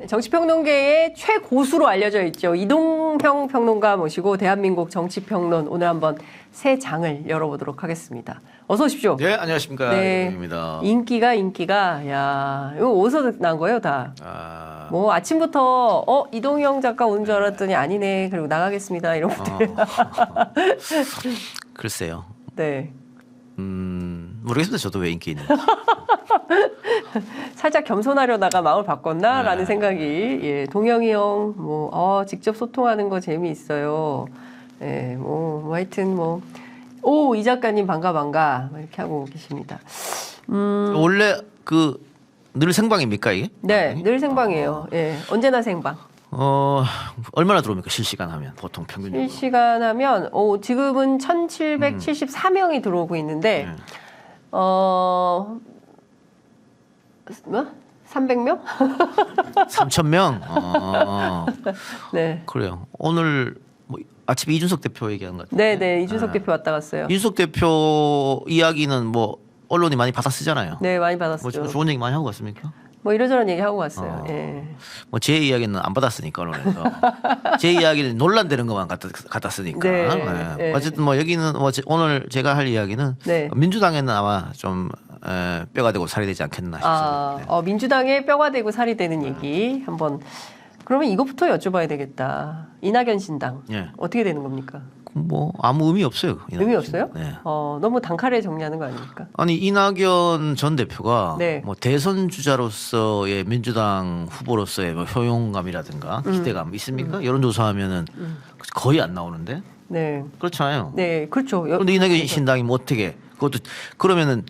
정치평론계의 최고수로 알려져 있죠. 이동형 평론가 모시고 대한민국 정치평론 오늘 한번 새 장을 열어보도록 하겠습니다. 어서 오십시오. 네, 안녕하십니까. 네. 이동입니다. 인기가 야 이거 어디서 난 거예요 다? 뭐 아침부터 이동형 작가 오는 줄 알았더니 아니네. 그리고 나가겠습니다 이런 것들. 글쎄요. 네. 모르겠습니다. 저도 왜 인기 있는지. 살짝 겸손하려다가 마음을 바꿨나라는 생각이 예, 동영이 형 뭐 직접 소통하는 거 재미있어요. 예, 뭐 하여튼 이 작가님 반가 이렇게 하고 계십니다. 원래 늘 생방입니까 이게? 네, 늘 생방이에요. 예, 언제나 생방. 얼마나 들어옵니까 실시간 하면 보통 평균적으로? 실시간 하면 지금은 1,774명이 들어오고 있는데 뭐? 300명? 3,000명? 네. 그래요. 오늘 아침에 이준석 대표 얘기한 것 같아요. 네, 이준석 대표 왔다 갔어요. 이준석 대표 이야기는 언론이 많이 받아 쓰잖아요. 네, 많이 받았어요. 좋은 얘기 많이 하고 갔습니까? 이러저런 얘기 하고 갔어요. 예. 제 이야기는 안 받았으니까 언론에서 제 이야기는 논란되는 것만 갖다 쓰니까. 네. 네. 어쨌든 여기는 오늘 제가 할 이야기는 네. 민주당에는 아마 좀 뼈가 되고 살이 되지 않겠나 싶습니다. 민주당에 뼈가 되고 살이 되는 얘기 한번. 그러면 이것부터 여쭤봐야 되겠다. 이낙연 신당 어떻게 되는 겁니까? 아무 의미 없어요. 의미 없어요? 네. 너무 단칼에 정리하는 거 아닙니까? 아니 이낙연 전 대표가 네. 대선 주자로서의 민주당 후보로서의 효용감이라든가 기대감 있습니까? 여론조사하면은 거의 안 나오는데. 네. 그렇잖아요. 네, 그렇죠. 그런데 이낙연 신당이 어떻게 그것도 그러면은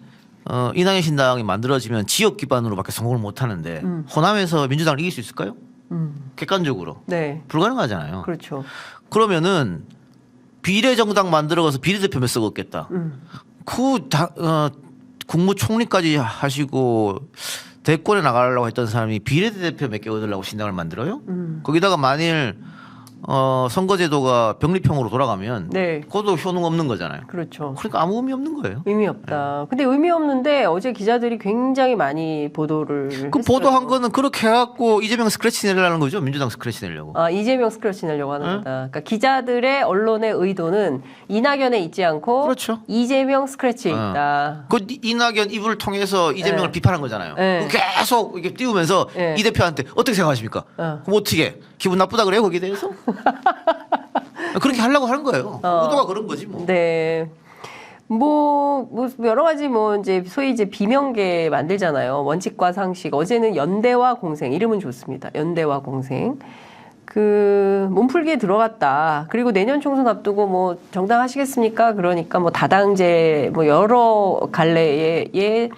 이낙연 신당이 만들어지면 지역 기반으로밖에 성공을 못 하는데 호남에서 민주당을 이길 수 있을까요? 객관적으로 네. 불가능하잖아요. 그렇죠. 그러면은 비례정당 만들어가서 비례대표 몇 석 얻겠다. 국무총리까지 하시고 대권에 나가려고 했던 사람이 비례대표 몇 개 얻으려고 신당을 만들어요? 거기다가 만일 선거제도가 병립형으로 돌아가면 그것도 효능 없는 거잖아요. 그렇죠. 그러니까 아무 의미 없는 거예요. 의미 없다. 근데 의미 없는데 어제 기자들이 굉장히 많이 보도를 했어요. 보도한 거는 그렇게 해갖고 이재명 스크래치 내려는 거죠. 민주당 스크래치 내려고. 이재명 스크래치 내려고 하는 거다. 그러니까 기자들의 언론의 의도는 이낙연에 있지 않고 그렇죠. 이재명 스크래치에 있다. 이낙연 입을 통해서 이재명을 비판한 거잖아요. 계속 이렇게 띄우면서 이 대표한테 어떻게 생각하십니까? 그럼 어떻게 기분 나쁘다 그래요 거기에 대해서? 그렇게 하려고 하는 거예요. 의도가 그런 거지 뭐. 네. 여러 가지 이제 소위 비명계 만들잖아요. 원칙과 상식. 어제는 연대와 공생. 이름은 좋습니다. 연대와 공생. 몸풀기에 들어갔다. 그리고 내년 총선 앞두고 정당 하시겠습니까? 그러니까 다당제 여러 갈래의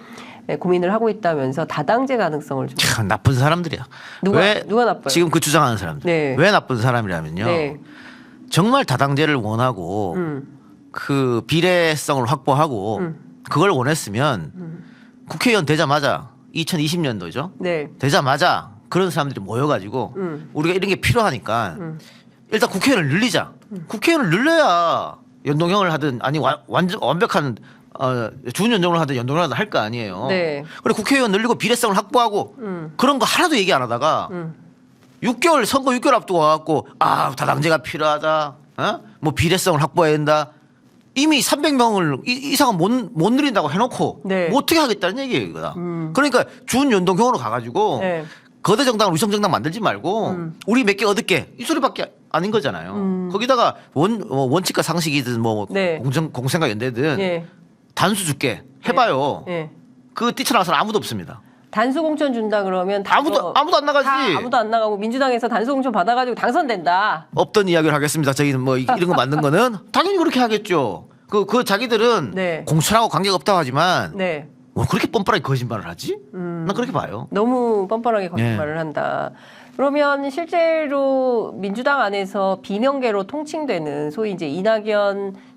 고민을 하고 있다면서 다당제 가능성을 좀. 참 나쁜 사람들이야. 누가 나빠요? 지금 주장하는 사람들. 네. 왜 나쁜 사람이라면요. 네. 정말 다당제를 원하고 비례성을 확보하고 그걸 원했으면 국회의원 되자마자 2020년도죠. 네. 되자마자 그런 사람들이 모여가지고 우리가 이런 게 필요하니까 일단 국회의원을 늘리자. 국회의원을 늘려야 연동형을 하든 아니 완벽한 준연동을 하든 연동을 하든 할 거 아니에요. 네. 그래 국회의원 늘리고 비례성을 확보하고 그런 거 하나도 얘기 안 하다가 6개월 선거 6개월 앞두고 와갖고 다당제가 필요하다. 비례성을 확보해야 된다. 이미 300명을 이상은 못 늘린다고 해놓고 뭐 어떻게 하겠다는 얘기예요. 그러니까 준연동형으로 가가지고 거대 정당을 위성정당 만들지 말고 우리 몇 개 얻을게 이 소리밖에 아닌 거잖아요. 거기다가 원칙과 상식이든 공생과 연대든 단수 줄게 해봐요. 그거 뛰쳐나가서는 아무도 없습니다. 단수 공천 준다 그러면 아무도 안 나가지. 아무도 안 나가고 민주당에서 단수 공천 받아가지고 당선된다. 없던 이야기를 하겠습니다. 저희는 이런 거 만든 거는 당연히 그렇게 하겠죠. 그 자기들은 공천하고 관계가 없다고 하지만 그렇게 뻔뻔하게 거짓말을 하지? 난 그렇게 봐요. 너무 뻔뻔하게 거짓말을 한다. 그러면 실제로 민주당 안에서 비명계로 통칭되는 소위 이제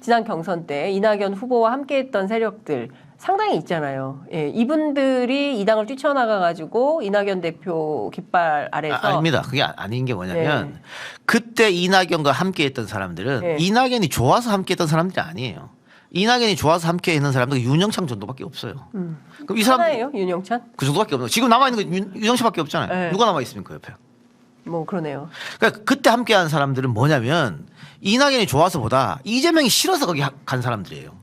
지난 경선 때 이낙연 후보와 함께했던 세력들 상당히 있잖아요. 이분들이 이 당을 뛰쳐나가가지고 이낙연 대표 깃발 아래서 아닙니다. 그게 아닌 게 뭐냐면 그때 이낙연과 함께했던 사람들은 이낙연이 좋아서 함께했던 사람들이 아니에요. 이낙연이 좋아서 함께 있는 사람들 윤영찬 정도밖에 없어요. 그럼 이 사람 하나예요, 윤영찬? 그 정도밖에 없는. 지금 남아 있는 건 윤영찬밖에 없잖아요. 누가 남아 있습니까 옆에? 뭐 그러네요. 그러니까 그때 함께한 사람들은 뭐냐면 이낙연이 좋아서보다 이재명이 싫어서 거기 간 사람들이에요.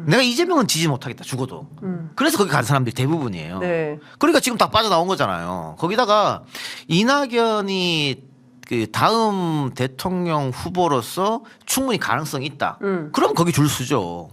내가 이재명은 지지 못하겠다 죽어도. 그래서 거기 간 사람들이 대부분이에요. 네. 그러니까 지금 다 빠져나온 거잖아요. 거기다가 이낙연이 그 다음 대통령 후보로서 충분히 가능성이 있다. 그럼 거기 줄 서죠.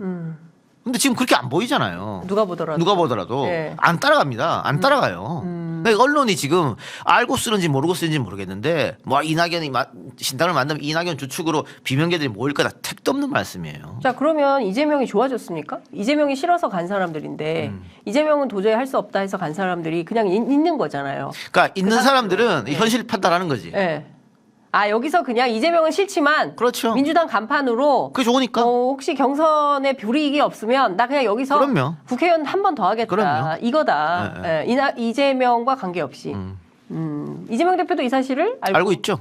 근데 지금 그렇게 안 보이잖아요. 누가 보더라도. 네. 안 따라갑니다. 안 따라가요. 그러니까 언론이 지금 알고 쓰는지 모르고 쓰는지 모르겠는데 뭐 이낙연이 신당을 만들면 이낙연 주축으로 비명계들이 모일 거다. 택도 없는 말씀이에요. 자 그러면 이재명이 좋아졌습니까? 이재명이 싫어서 간 사람들인데 이재명은 도저히 할 수 없다 해서 간 사람들이 그냥 있는 거잖아요. 그러니까 있는 사람들은 현실 판단하는 거지. 네. 아 여기서 그냥 이재명은 싫지만 그렇죠. 민주당 간판으로 그게 좋으니까. 혹시 경선에 불이익이 없으면 나 그냥 여기서 그럼요. 국회의원 한 번 더 하겠다. 그럼요. 이거다. 네. 이재명과 관계없이. 이재명 대표도 이 사실을 알고 있죠.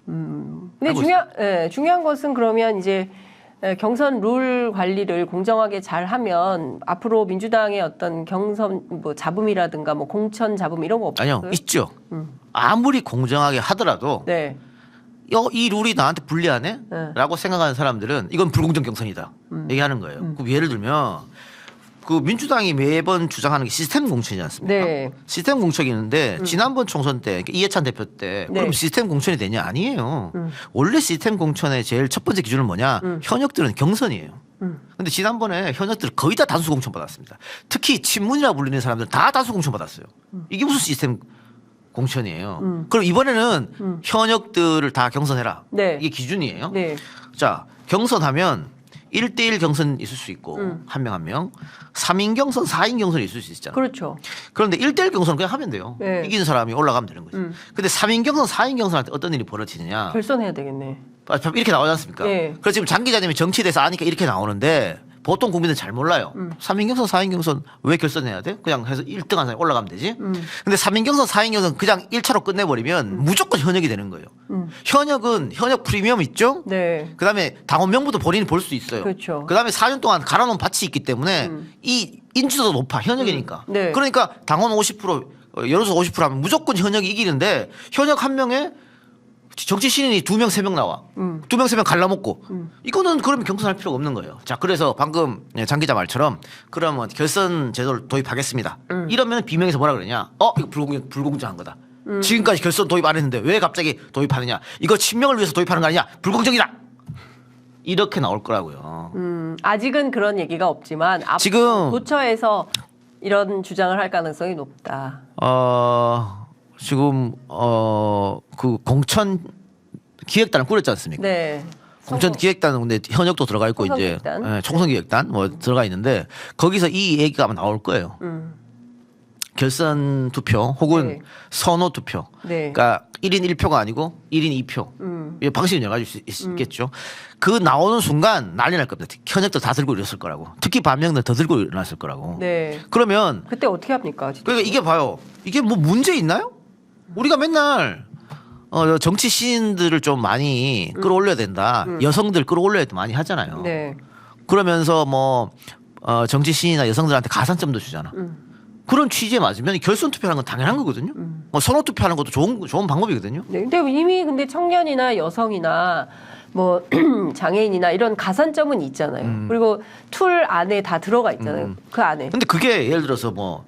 근데 중요한 것은 그러면 이제 경선 룰 관리를 공정하게 잘 하면 앞으로 민주당의 어떤 경선 뭐 잡음이라든가 뭐 공천 잡음 이런 거 없어요? 아니요. 있죠. 아무리 공정하게 하더라도 네. 이 룰이 나한테 불리하네? 네. 라고 생각하는 사람들은 이건 불공정 경선이다. 얘기하는 거예요. 그럼 예를 들면 그 민주당이 매번 주장하는 게 시스템 공천이지 않습니까? 네. 시스템 공천이 있는데 지난번 총선 때 이해찬 대표 때 네. 그럼 시스템 공천이 되냐? 아니에요. 원래 시스템 공천의 제일 첫 번째 기준은 뭐냐? 현역들은 경선이에요. 근데 지난번에 현역들 거의 다 단수 공천 받았습니다. 특히 친문이라 불리는 사람들 다 단수 공천 받았어요. 이게 무슨 시스템 공천이에요. 그럼 이번에는 현역들을 다 경선해라. 네. 이게 기준이에요. 네. 자, 경선하면 1대1 경선 있을 수 있고 한 명 한 명 3인 경선 4인 경선이 있을 수 있잖아요. 그렇죠. 그런데 1대1 경선은 그냥 하면 돼요. 네. 이기는 사람이 올라가면 되는 거죠. 근데 3인 경선 4인 경선할 때 어떤 일이 벌어지느냐 결선해야 되겠네. 이렇게 나오지 않습니까? 네. 그래서 지금 장 기자님이 정치에 대해서 아니까 이렇게 나오는데 보통 국민들은 잘 몰라요. 3인 경선 4인 경선 왜 결선해야 돼? 그냥 해서 1등 한 사람이 올라가면 되지. 근데 3인 경선 4인 경선 그냥 1차로 끝내버리면 무조건 현역이 되는 거예요. 현역은 현역 프리미엄 있죠? 네. 그다음에 당원 명부도 본인이 볼 수 있어요. 그렇죠. 그다음에 4년 동안 갈아놓은 밭이 있기 때문에 이 인지도도 높아. 현역이니까. 네. 그러니까 당원 50% 여론조사 50% 하면 무조건 현역이 이기는데 현역 한 명에 정치 신인이 2명, 3명 나와. 2명, 3명 갈라먹고. 이거는 그러면 경선할 필요가 없는 거예요. 자, 그래서 방금 장 기자 말처럼 그러면 결선 제도를 도입하겠습니다. 이러면 비명에서 뭐라 그러냐? 이거 불공정한 거다. 지금까지 결선 도입 안 했는데 왜 갑자기 도입하느냐? 이거 친명을 위해서 도입하는 거 아니냐? 불공정이다. 이렇게 나올 거라고요. 아직은 그런 얘기가 없지만 지금 도처에서 이런 주장을 할 가능성이 높다. 지금 그 공천 기획단을 꾸렸지 않습니까? 네. 공천 기획단은 근데 현역도 들어가 있고 총선 이제 기획단. 총선 기획단 뭐 들어가 있는데 거기서 이 얘기가 아마 나올 거예요. 결선 투표 혹은 네. 선호 투표. 네. 그러니까 1인 1표가 아니고 1인 2표. 이 방식은 여러 가지 있겠죠. 그 나오는 순간 난리 날 겁니다. 현역들 다 들고 일어났을 거라고. 특히 반명들 더 들고 일어났을 거라고. 네. 그러면 그때 어떻게 합니까? 진짜? 그러니까 이게 봐요. 이게 뭐 문제 있나요? 우리가 맨날 정치 시인들을 좀 많이 끌어올려야 된다. 여성들 끌어올려야 많이 하잖아요. 네. 그러면서 뭐 정치 시인이나 여성들한테 가산점도 주잖아. 그런 취지에 맞으면 결선 투표하는 건 당연한 거거든요. 뭐 선호 투표하는 것도 좋은 방법이거든요. 네. 근데 이미 근데 청년이나 여성이나 뭐 장애인이나 이런 가산점은 있잖아요. 그리고 툴 안에 다 들어가 있잖아요. 그 안에. 근데 그게 예를 들어서 뭐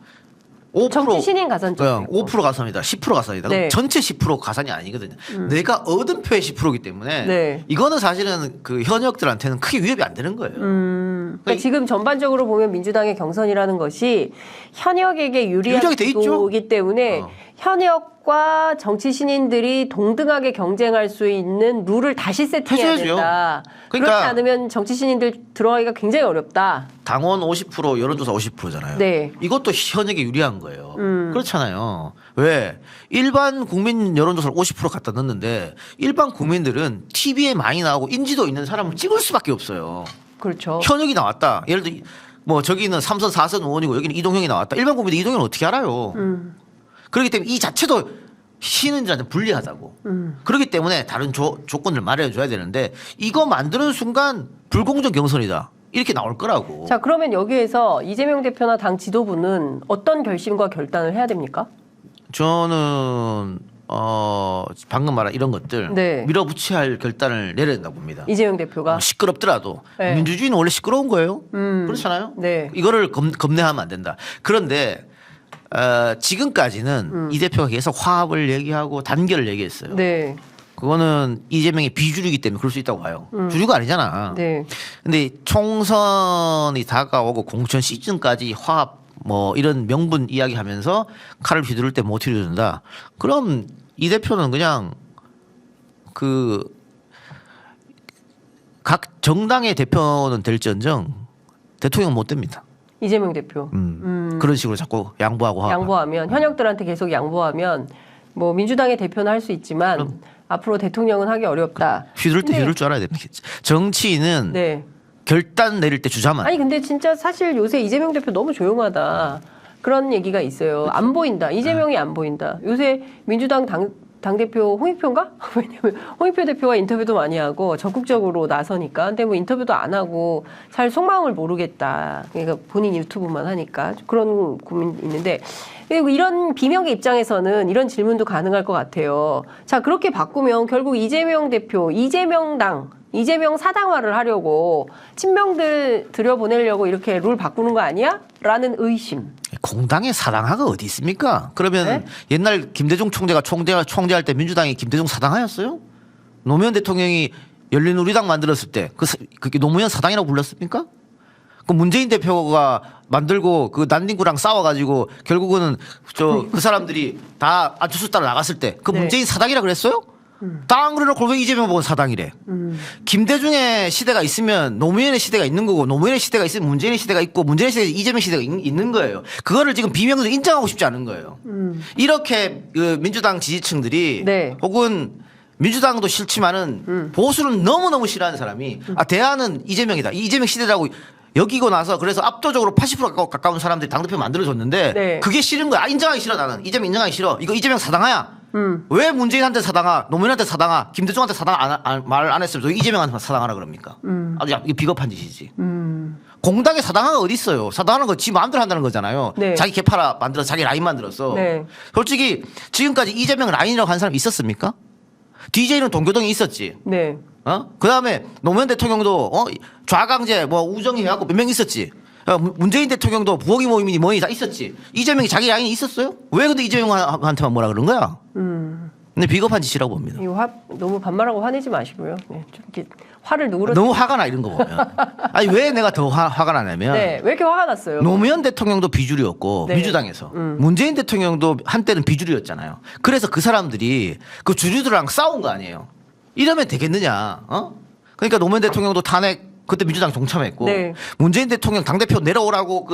5% 정치 신인 가산점. 5% 가산이다. 10% 가산이다. 네. 그럼 전체 10% 가산이 아니거든요. 내가 얻은 표의 10%이기 때문에 네. 이거는 사실은 그 현역들한테는 크게 위협이 안 되는 거예요. 그러니까 지금 전반적으로 보면 민주당의 경선이라는 것이 현역에게 유리한 유리하게 돼 있죠. 구도이기 때문에 현역과 정치 신인들이 동등하게 경쟁할 수 있는 룰을 다시 세팅해야 해줘야죠. 된다. 그러니까 그렇지 않으면 정치 신인들 들어가기가 굉장히 어렵다. 당원 50% 여론조사 50%잖아요. 네. 이것도 현역에 유리한 거예요. 그렇잖아요. 왜? 일반 국민 여론조사를 50% 갖다 넣는데 일반 국민들은 TV에 많이 나오고 인지도 있는 사람을 찍을 수밖에 없어요. 그렇죠. 현역이 나왔다. 예를 들어 뭐 저기는 3선 4선 의원이고 여기는 이동형이 나왔다. 일반 국민들 이동형을 어떻게 알아요? 그렇기 때문에 이 자체도 시민들한테 불리하다고. 그렇기 때문에 다른 조건을 마련해 줘야 되는데 이거 만드는 순간 불공정 경선이다. 이렇게 나올 거라고. 자, 그러면 여기에서 이재명 대표나 당 지도부는 어떤 결심과 결단을 해야 됩니까? 저는 방금 말한 이런 것들 네. 밀어붙여야 할 결단을 내려야 된다고 봅니다. 이재명 대표가 시끄럽더라도 네. 민주주의는 원래 시끄러운 거예요. 그렇잖아요. 네. 이거를 겁내하면 안 된다. 그런데 지금까지는 이 대표가 계속 화합을 얘기하고 단결을 얘기했어요. 네. 그거는 이재명의 비주류이기 때문에 그럴 수 있다고 봐요. 주류가 아니잖아. 네. 근데 총선이 다가오고 공천 시즌까지 화합 뭐 이런 명분 이야기하면서 칼을 휘두를 때 못 휘두른다. 그럼 이 대표는 그냥 그 각 정당의 대표는 될지언정 대통령 못 됩니다. 이재명 대표. 그런 식으로 자꾸 양보하고 양보하면 현역들한테 계속 양보하면 뭐 민주당의 대표는 할 수 있지만 앞으로 대통령은 하기 어렵다. 휘두를 때 휘두를 줄 알아야 됩니다. 정치인은 네. 결단 내릴 때 주자만. 아니 근데 진짜 사실 요새 이재명 대표 너무 조용하다. 그런 얘기가 있어요. 안 보인다. 이재명이 안 보인다. 요새 민주당 당대표 홍익표인가? 왜냐면 홍익표 대표와 인터뷰도 많이 하고 적극적으로 나서니까. 근데 뭐 인터뷰도 안 하고 잘 속마음을 모르겠다. 그러니까 본인 유튜브만 하니까 그런 고민이 있는데 그리고 이런 비명계 입장에서는 이런 질문도 가능할 것 같아요. 자 그렇게 바꾸면 결국 이재명 대표, 이재명 사당화를 하려고 친명들 들여보내려고 이렇게 룰 바꾸는 거 아니야? 라는 의심. 공당의 사당화가 어디 있습니까? 그러면 네? 옛날 김대중 총재가 총재할 때 민주당이 김대중 사당화였어요? 노무현 대통령이 열린우리당 만들었을 때 그게 노무현 사당이라고 불렀습니까? 그 문재인 대표가 만들고 그 난딩구랑 싸워가지고 결국은 그 사람들이 다 안철수 따라 나갔을 때 그 네. 문재인 사당이라 그랬어요? 땅 그래놓고 왜 이재명 보고 사당이래? 김대중의 시대가 있으면 노무현의 시대가 있는 거고 노무현의 시대가 있으면 문재인의 시대가 있고 문재인의 시대가 이재명 시대가 있는 거예요. 그거를 지금 비명으로 인정하고 싶지 않은 거예요. 이렇게 그 민주당 지지층들이 네. 혹은 민주당도 싫지만은 보수는 너무너무 싫어하는 사람이 대안은 이재명이다. 이재명 시대라고 여기고 나서 그래서 압도적으로 80% 가까운 사람들이 당대표 만들어줬는데 네. 그게 싫은 거야. 인정하기 싫어 나는. 이재명 인정하기 싫어. 이거 이재명 사당하야. 왜 문재인한테 사당하, 노무현한테 사당하, 김대중한테 사당 말 안 했으면 저 이재명한테 사당하라 그럽니까? 아주 이게 비겁한 짓이지. 공당에 사당하가 어디 있어요? 사당하는 거 지 마음대로 한다는 거잖아요. 네. 자기 개파라 만들어서 자기 라인 만들었어. 네. 솔직히 지금까지 이재명 라인이라고 한 사람 있었습니까? DJ는 동교동에 있었지. 네. 그 다음에 노무현 대통령도 좌강제 뭐 우정희 해갖고 몇 명 있었지. 문재인 대통령도 부엉이 모임이니 뭐니 다 있었지. 이재명이 자기 라인이 있었어요? 왜 근데 이재명한테만 뭐라 그런 거야? 근데 비겁한 짓이라고 봅니다. 이거 너무 반말하고 화내지 마시고요. 네, 좀 이렇게 화를 누그러. 너무 화가 나 이런 거 보면. 아니 왜 내가 더 화가 나냐면 네, 왜 이렇게 화가 났어요? 노무현 대통령도 비주류였고 네. 민주당에서 문재인 대통령도 한때는 비주류였잖아요. 그래서 그 사람들이 그 주류들랑 싸운 거 아니에요. 이러면 되겠느냐? 그러니까 노무현 대통령도 탄핵 그때 민주당 동참했고 네. 문재인 대통령 당 대표 내려오라고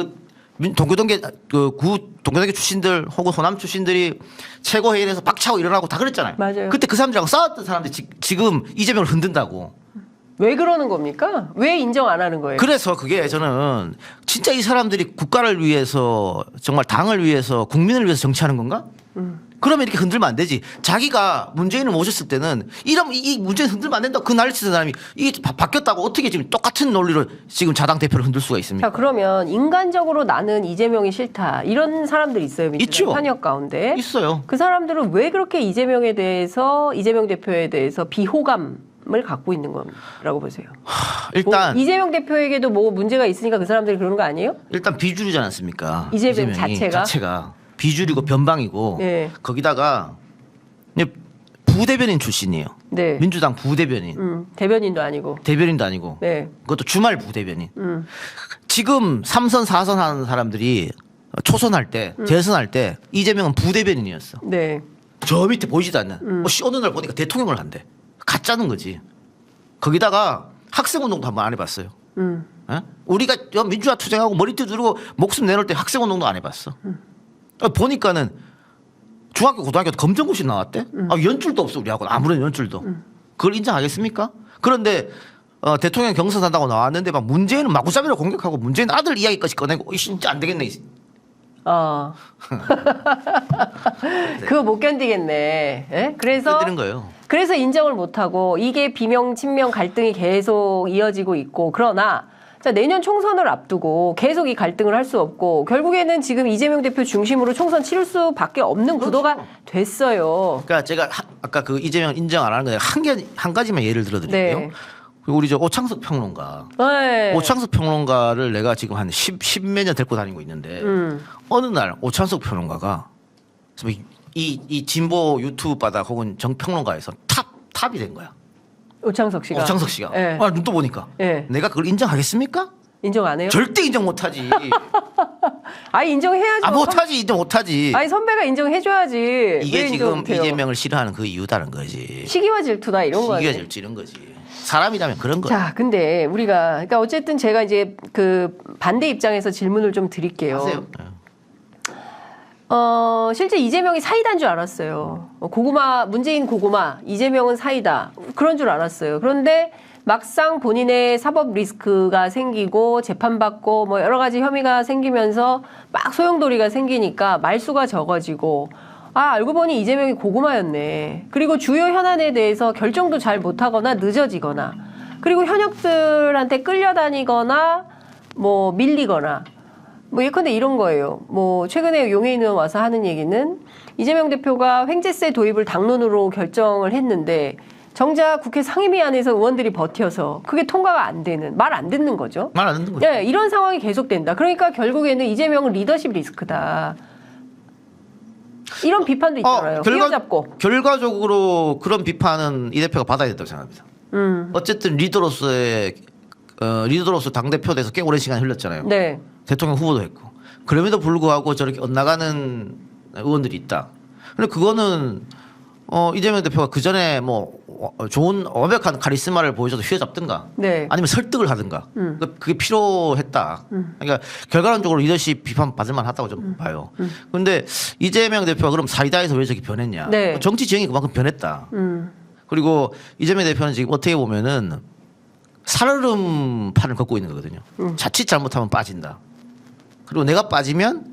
동교동계 동교동계 출신들 혹은 호남 출신들이 최고회의에서 박차고 일어나고 다 그랬잖아요. 맞아요. 그때 그 사람들하고 싸웠던 사람들이 지금 이재명을 흔든다고. 왜 그러는 겁니까? 왜 인정 안 하는 거예요? 그래서 그게 저는 진짜 이 사람들이 국가를 위해서 정말 당을 위해서 국민을 위해서 정치하는 건가? 그러면 이렇게 흔들면 안 되지. 자기가 문재인을 모셨을 때는 이러면 이 문재인 흔들면 안 된다. 그 난리 치는 사람이 이게 바뀌었다고 어떻게 지금 똑같은 논리로 지금 자당 대표를 흔들 수가 있습니까? 자 그러면 인간적으로 나는 이재명이 싫다 이런 사람들 있어요. 민주당 있죠. 현역 가운데 있어요. 그 사람들은 왜 그렇게 이재명 대표에 대해서 비호감을 갖고 있는 거라고 보세요? 일단 뭐 이재명 대표에게도 뭐 문제가 있으니까 그 사람들이 그러는 거 아니에요? 일단 비주류지 않습니까? 이재명 이재명이 자체가? 비주류고 변방이고 네. 거기다가 부대변인 출신이에요. 네. 민주당 부대변인. 대변인도 아니고. 대변인도 아니고. 네. 그것도 주말 부대변인. 지금 3선 4선 하는 사람들이 초선할 때 재선할 때 이재명은 부대변인이었어. 네. 저 밑에 보이지도 않는. 어느 날 보니까 대통령을 한대. 가짜는 거지. 거기다가 학생운동도 한번 안 해봤어요. 에? 우리가 민주화 투쟁하고 머리띠 두르고 목숨 내놓을 때 학생운동도 안 해봤어. 보니까는 중학교 고등학교 검정고시 나왔대. 연줄도 없어 우리하고 아무런 연줄도. 그걸 인정하겠습니까? 그런데 대통령 경선한다고 나왔는데 막 문재인은 마구잡이로 공격하고 문재인 아들 이야기까지 꺼내고 진짜 안 되겠네. 그거 못 견디겠네. 예? 그래서 드는 거예요. 그래서 인정을 못 하고 이게 비명 친명 갈등이 계속 이어지고 있고 그러나 자, 내년 총선을 앞두고 계속 이 갈등을 할 수 없고 결국에는 지금 이재명 대표 중심으로 총선 치를 수밖에 없는 구도가 됐어요. 그러니까 제가 아까 그 이재명 인정 안 하는 거 한 가지만 예를 들어드릴게요. 네. 그리고 우리 저 오창석 평론가, 네. 오창석 평론가를 내가 지금 한 10몇 년 데리고 다니고 있는데 어느 날 오창석 평론가가 이 진보 유튜브 바닥 혹은 정평론가에서 탑이 된 거야. 오창석 씨가. 오창석 씨가. 네. 아, 눈 또 보니까. 네. 내가 그걸 인정하겠습니까? 인정 안 해요? 절대 인정 못하지. 아니 인정해야지. 아, 못하지. 인정 못하지. 아니 선배가 인정해줘야지. 이게 왜 인정 지금 못해요? 이재명을 싫어하는 그 이유다는 거지. 시기와 질투다 이런 거 시기가 아니에요? 질투 이런 거지. 사람이라면 그런 거야. 자, 근데 우리가 그러니까 어쨌든 제가 이제 그 반대 입장에서 질문을 좀 드릴게요. 하세요. 네. 실제 이재명이 사이다인 줄 알았어요. 문재인 고구마, 이재명은 사이다. 그런 줄 알았어요. 그런데 막상 본인의 사법 리스크가 생기고 재판받고 뭐 여러 가지 혐의가 생기면서 막 소용돌이가 생기니까 말수가 적어지고 알고 보니 이재명이 고구마였네. 그리고 주요 현안에 대해서 결정도 잘 못하거나 늦어지거나 그리고 현역들한테 끌려다니거나 뭐 밀리거나 뭐 예컨대 이런 거예요. 뭐 최근에 용해인 의원 와서 하는 얘기는 이재명 대표가 횡재세 도입을 당론으로 결정을 했는데 정작 국회 상임위 안에서 의원들이 버텨서 그게 통과가 안 되는, 말 안 듣는 거죠. 말 안 듣는 거죠. 네, 이런 상황이 계속된다. 그러니까 결국에는 이재명은 리더십 리스크다. 이런 비판도 있잖아요. 휘어잡고. 결과적으로 그런 비판은 이 대표가 받아야 된다고 생각합니다. 어쨌든 리더로서 당대표 돼서 꽤 오랜 시간이 흘렸잖아요. 네. 대통령 후보도 했고. 그럼에도 불구하고 저렇게 엇나가는 의원들이 있다. 근데 그거는 이재명 대표가 그 전에 뭐 좋은 완벽한 카리스마를 보여줘도 휘어잡든가, 네. 아니면 설득을 하든가, 그게 필요했다. 그러니까 결과론적으로 리더십 비판 받을 만하다고 좀 봐요. 그런데 이재명 대표가 그럼 사이다에서 왜 저렇게 변했냐? 네. 정치 지형이 그만큼 변했다. 그리고 이재명 대표는 지금 어떻게 보면은 살얼음판을 걷고 있는 거거든요. 자칫 잘못하면 빠진다. 그리고 내가 빠지면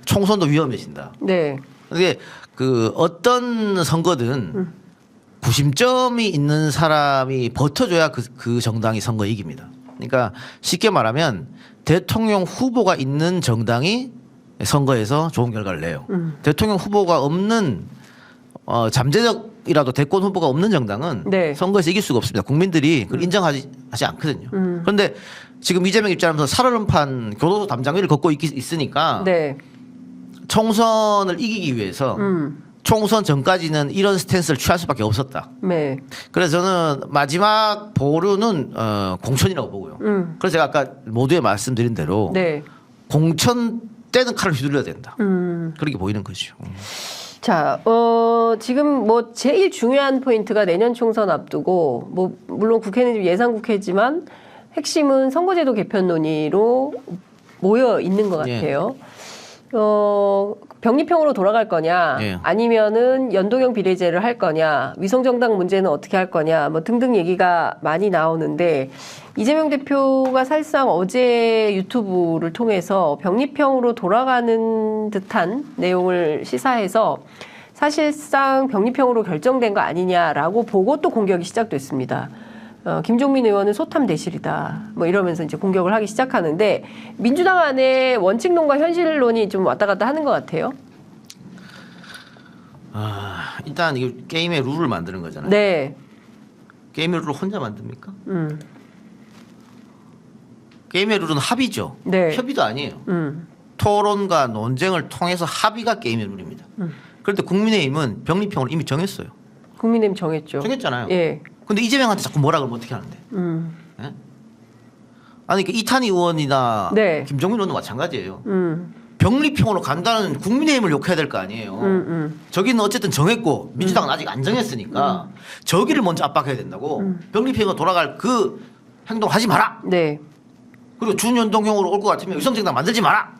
총선도 위험해진다. 네. 근데 그 어떤 선거든 구심점이 있는 사람이 버텨줘야 그 정당이 선거 이깁니다. 그러니까 쉽게 말하면 대통령 후보가 있는 정당이 선거에서 좋은 결과를 내요. 대통령 후보가 없는 잠재적이라도 대권 후보가 없는 정당은 네. 선거에서 이길 수가 없습니다. 국민들이 그걸 인정하지 않거든요. 그런데 지금 이재명 입장에서 살얼음판 교도소 담장위를 걷고 있으니까 네. 총선을 이기기 위해서 총선 전까지는 이런 스탠스를 취할 수밖에 없었다. 네. 그래서 저는 마지막 보루는 공천이라고 보고요. 그래서 제가 아까 모두에 말씀드린 대로 네. 공천 때는 칼을 휘둘러야 된다. 그렇게 보이는 거죠. 자, 지금 뭐 제일 중요한 포인트가 내년 총선 앞두고 뭐 물론 국회는 지금 예상 국회지만 핵심은 선거제도 개편 논의로 모여 있는 것 같아요. 병립형으로 돌아갈 거냐, 예. 아니면은 연동형 비례제를 할 거냐, 위성정당 문제는 어떻게 할 거냐, 뭐 등등 얘기가 많이 나오는데 이재명 대표가 사실상 어제 유튜브를 통해서 병립형으로 돌아가는 듯한 내용을 시사해서 사실상 병립형으로 결정된 거 아니냐라고 보고 또 공격이 시작됐습니다. 김종민 의원은 소탐 대실이다. 뭐 이러면서 이제 공격을 하기 시작하는데 민주당 안에 원칙론과 현실론이 좀 왔다 갔다 하는 것 같아요. 일단 이게 게임의 룰을 만드는 거잖아요. 네. 게임의 룰을 혼자 만듭니까? 게임의 룰은 합의죠. 네. 협의도 아니에요. 토론과 논쟁을 통해서 합의가 게임의 룰입니다. 그런데 국민의힘은 병립형을 이미 정했어요. 국민의힘 정했죠. 정했잖아요. 예. 근데 이재명한테 자꾸 뭐라 그러면 어떻게 하는데? 예? 아니 그 이탄희 의원이나 네. 김종민 의원도 마찬가지예요. 병립형으로 간다는 국민의힘을 욕해야 될 거 아니에요. 저기는 어쨌든 정했고 민주당은 아직 안 정했으니까 저기를 먼저 압박해야 된다고. 병립형으로 돌아갈 그 행동 하지 마라. 네. 그리고 준연동형으로 올 것 같으면 위성정당 만들지 마라.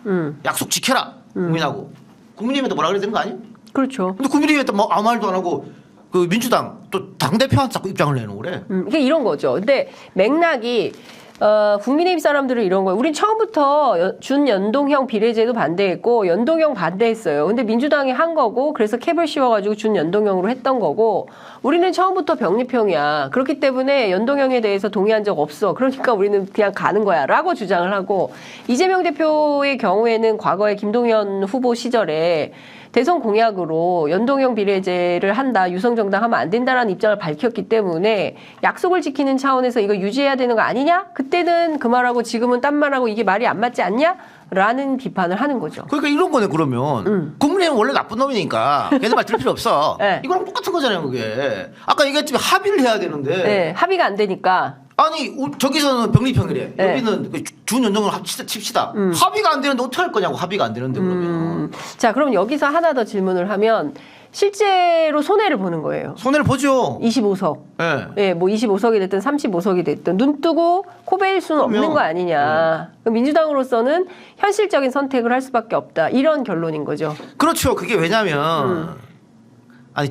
약속 지켜라. 국민하고. 국민의힘한테 뭐라 그래야 되는 거 아니에요? 그렇죠. 근데 국민의힘한테 뭐 아무 말도 안 하고 그 민주당 또 당대표한테 자꾸 입장을 내놓으래. 이게 이런 거죠. 근데 맥락이 국민의힘 사람들은 이런 거예요. 우린 처음부터 준연동형 비례제도 반대했고 연동형 반대했어요. 근데 민주당이 한 거고 그래서 캡을 씌워가지고 준연동형으로 했던 거고 우리는 처음부터 병립형이야. 그렇기 때문에 연동형에 대해서 동의한 적 없어. 그러니까 우리는 그냥 가는 거야 라고 주장을 하고 이재명 대표의 경우에는 과거에 김동연 후보 시절에 대선 공약으로 연동형 비례제를 한다. 유성정당 하면 안 된다라는 입장을 밝혔기 때문에 약속을 지키는 차원에서 이거 유지해야 되는 거 아니냐? 그때는 그 말하고 지금은 딴 말하고 이게 말이 안 맞지 않냐? 라는 비판을 하는 거죠. 그러니까 이런 거네 그러면. 국민의힘은 원래 나쁜 놈이니까 걔들 말 들을 필요 없어. 네. 이거랑 똑같은 거잖아요 그게. 아까 얘기했지만 합의를 해야 되는데. 네, 합의가 안 되니까. 아니 저기서는 병립형이래. 네. 여기는 준연동을 칩시다. 합의가 안 되는데 어떻게 할 거냐고. 합의가 안 되는데 그러면. 자, 그럼 여기서 하나 더 질문을 하면 실제로 손해를 보는 거예요. 손해를 보죠. 25석. 예. 예, 뭐 25석이 됐든 35석이 됐든 눈 뜨고 코베일 수는 없는 거 아니냐. 그럼 민주당으로서는 현실적인 선택을 할 수밖에 없다. 이런 결론인 거죠. 그렇죠. 그게 왜냐면 아니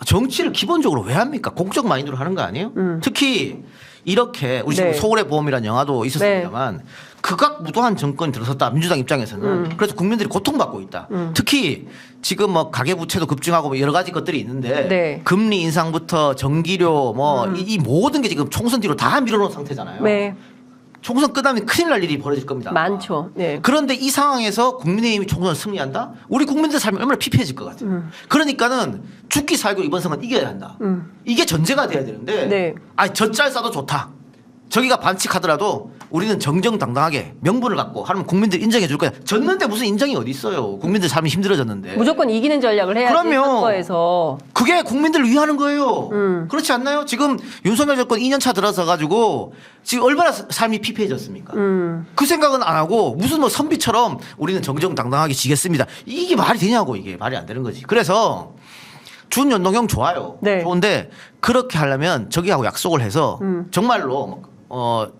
정치를 기본적으로 왜 합니까? 공적 마인드로 하는 거 아니에요? 특히 이렇게 우리 지금 네. 서울의 보험이라는 영화도 있었습니다만 극악무도한 정권이 들어섰다. 민주당 입장에서는. 그래서 국민들이 고통받고 있다. 특히 지금 뭐 가계부채도 급증하고 뭐 여러 가지 것들이 있는데 네. 금리 인상부터 전기료 뭐 이 모든 게 지금 총선 뒤로 다 밀어놓은 상태잖아요. 네, 총선 끝나면 큰일 날 일이 벌어질 겁니다. 많죠. 네. 그런데 이 상황에서 국민의힘이 총선을 승리한다? 우리 국민들 삶이 얼마나 피폐해질 것 같아요. 그러니까는 죽기 살고 이번 선거는 이겨야 한다. 이게 전제가 돼야 되는데 네. 아니 젖잘 싸도 좋다. 저기가 반칙하더라도 우리는 정정당당하게 명분을 갖고 하면 국민들 인정해 줄 거야. 졌는데 무슨 인정이 어디 있어요. 국민들 삶이 힘들어졌는데. 무조건 이기는 전략을 해야지. 그럼요. 선거에서. 그게 국민들을 위하는 거예요. 그렇지 않나요? 지금 윤석열 정권 2년 차 들어서 가지고 지금 얼마나 삶이 피폐해졌습니까? 그 생각은 안 하고 무슨 뭐 선비처럼 우리는 정정당당하게 지겠습니다. 이게 말이 되냐고. 이게 말이 안 되는 거지. 그래서 준연동형 좋아요. 네. 좋은데 그렇게 하려면 저기하고 약속을 해서 정말로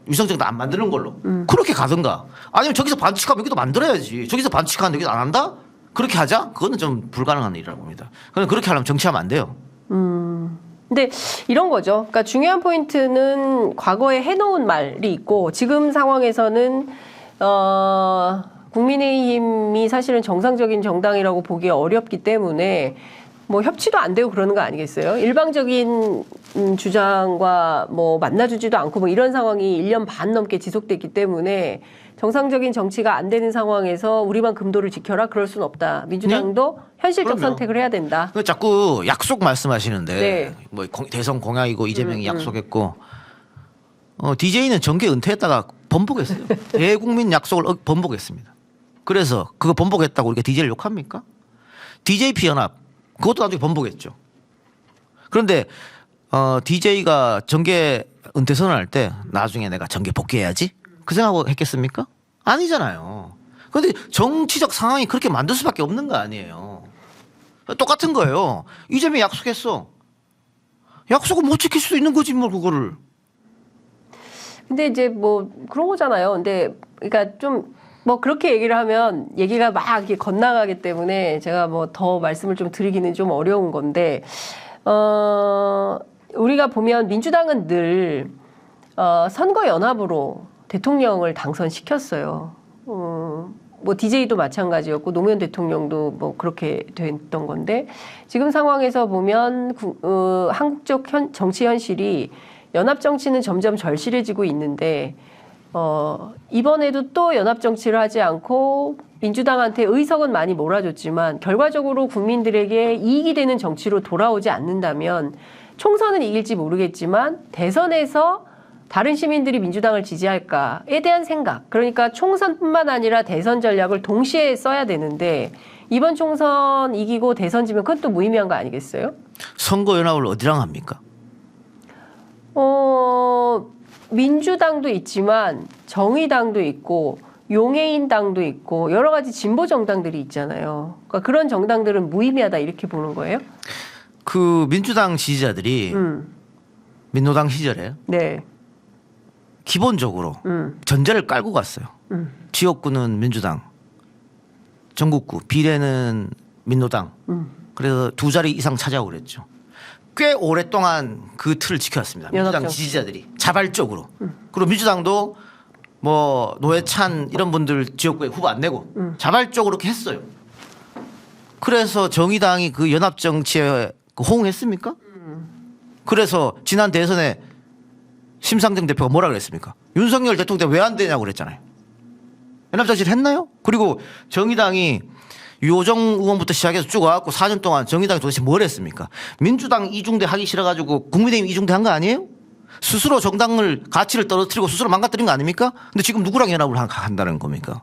위성정당 안 만드는 걸로 그렇게 가든가 아니면 저기서 반칙하면 여기도 만들어야지. 저기서 반칙하는데 여기도 안 한다? 그렇게 하자? 그거는 좀 불가능한 일이라고 봅니다. 그럼 그렇게 하려면 정치하면 안 돼요. 근데 이런 거죠. 그러니까 중요한 포인트는 과거에 해놓은 말이 있고 지금 상황에서는 국민의힘이 사실은 정상적인 정당이라고 보기 어렵기 때문에 뭐 협치도 안 되고 그러는 거 아니겠어요? 일방적인 주장과 뭐 만나주지도 않고 뭐 이런 상황이 1년 반 넘게 지속됐기 때문에 정상적인 정치가 안 되는 상황에서 우리만 금도를 지켜라 그럴 수는 없다. 민주당도 현실적 그럼요. 선택을 해야 된다. 자꾸 약속 말씀하시는데 네. 뭐 대선 공약이고 이재명이 약속했고 DJ는 정계 은퇴했다가 번복했어요. 대국민 약속을 번복했습니다. 그래서 그거 번복했다고 우리가 DJ를 욕합니까? DJP 연합 그것도 나중에 번복했죠. 그런데 DJ가 정계 은퇴 선언할 때 나중에 내가 정계 복귀해야지 그 생각하고 했겠습니까? 아니잖아요. 그런데 정치적 상황이 그렇게 만들 수밖에 없는 거 아니에요. 똑같은 거예요. 이재명이 약속했어. 약속을 못 지킬 수도 있는 거지 뭐 그거를. 근데 이제 뭐 그런 거잖아요. 근데 그러니까 좀 뭐 그렇게 얘기를 하면 얘기가 막 이렇게 건너가기 때문에 제가 뭐 더 말씀을 좀 드리기는 좀 어려운 건데 우리가 보면 민주당은 늘 선거 연합으로 대통령을 당선시켰어요. 뭐 DJ도 마찬가지였고 노무현 대통령도 뭐 그렇게 됐던 건데 지금 상황에서 보면 한국적 정치 현실이 연합 정치는 점점 절실해지고 있는데 이번에도 또 연합 정치를 하지 않고 민주당한테 의석은 많이 몰아줬지만 결과적으로 국민들에게 이익이 되는 정치로 돌아오지 않는다면 총선은 이길지 모르겠지만 대선에서 다른 시민들이 민주당을 지지할까에 대한 생각, 그러니까 총선뿐만 아니라 대선 전략을 동시에 써야 되는데 이번 총선 이기고 대선 지면 그건 또 무의미한 거 아니겠어요? 선거연합을 어디랑 합니까? 민주당도 있지만 정의당도 있고 용해인당도 있고 여러 가지 진보 정당들이 있잖아요. 그러니까 그런 정당들은 무의미하다 이렇게 보는 거예요? 그 민주당 지지자들이 민노당 시절에 네. 기본적으로 전제를 깔고 갔어요. 지역구는 민주당, 전국구, 비례는 민노당. 그래서 2자리 이상 차지하고 그랬죠. 꽤 오랫동안 그 틀을 지켜왔습니다. 민주당 연합정. 지지자들이 자발적으로. 그리고 민주당도 뭐 노회찬 이런 분들 지역구에 후보 안 내고 자발적으로 그렇게 했어요. 그래서 정의당이 그 연합 정치에 호응했습니까? 그래서 지난 대선에 심상정 대표가 뭐라 그랬습니까? 윤석열 대통령 왜 안 되냐고 그랬잖아요. 연합 정치를 했나요? 그리고 정의당이 유호정 의원부터 시작해서 쭉 와갖고 4년 동안 정의당이 도대체 뭘 했습니까? 민주당 이중대 하기 싫어가지고 국민의힘 이중대 한 거 아니에요? 스스로 정당을 가치를 떨어뜨리고 스스로 망가뜨린 거 아닙니까? 근데 지금 누구랑 연합을 한다는 겁니까?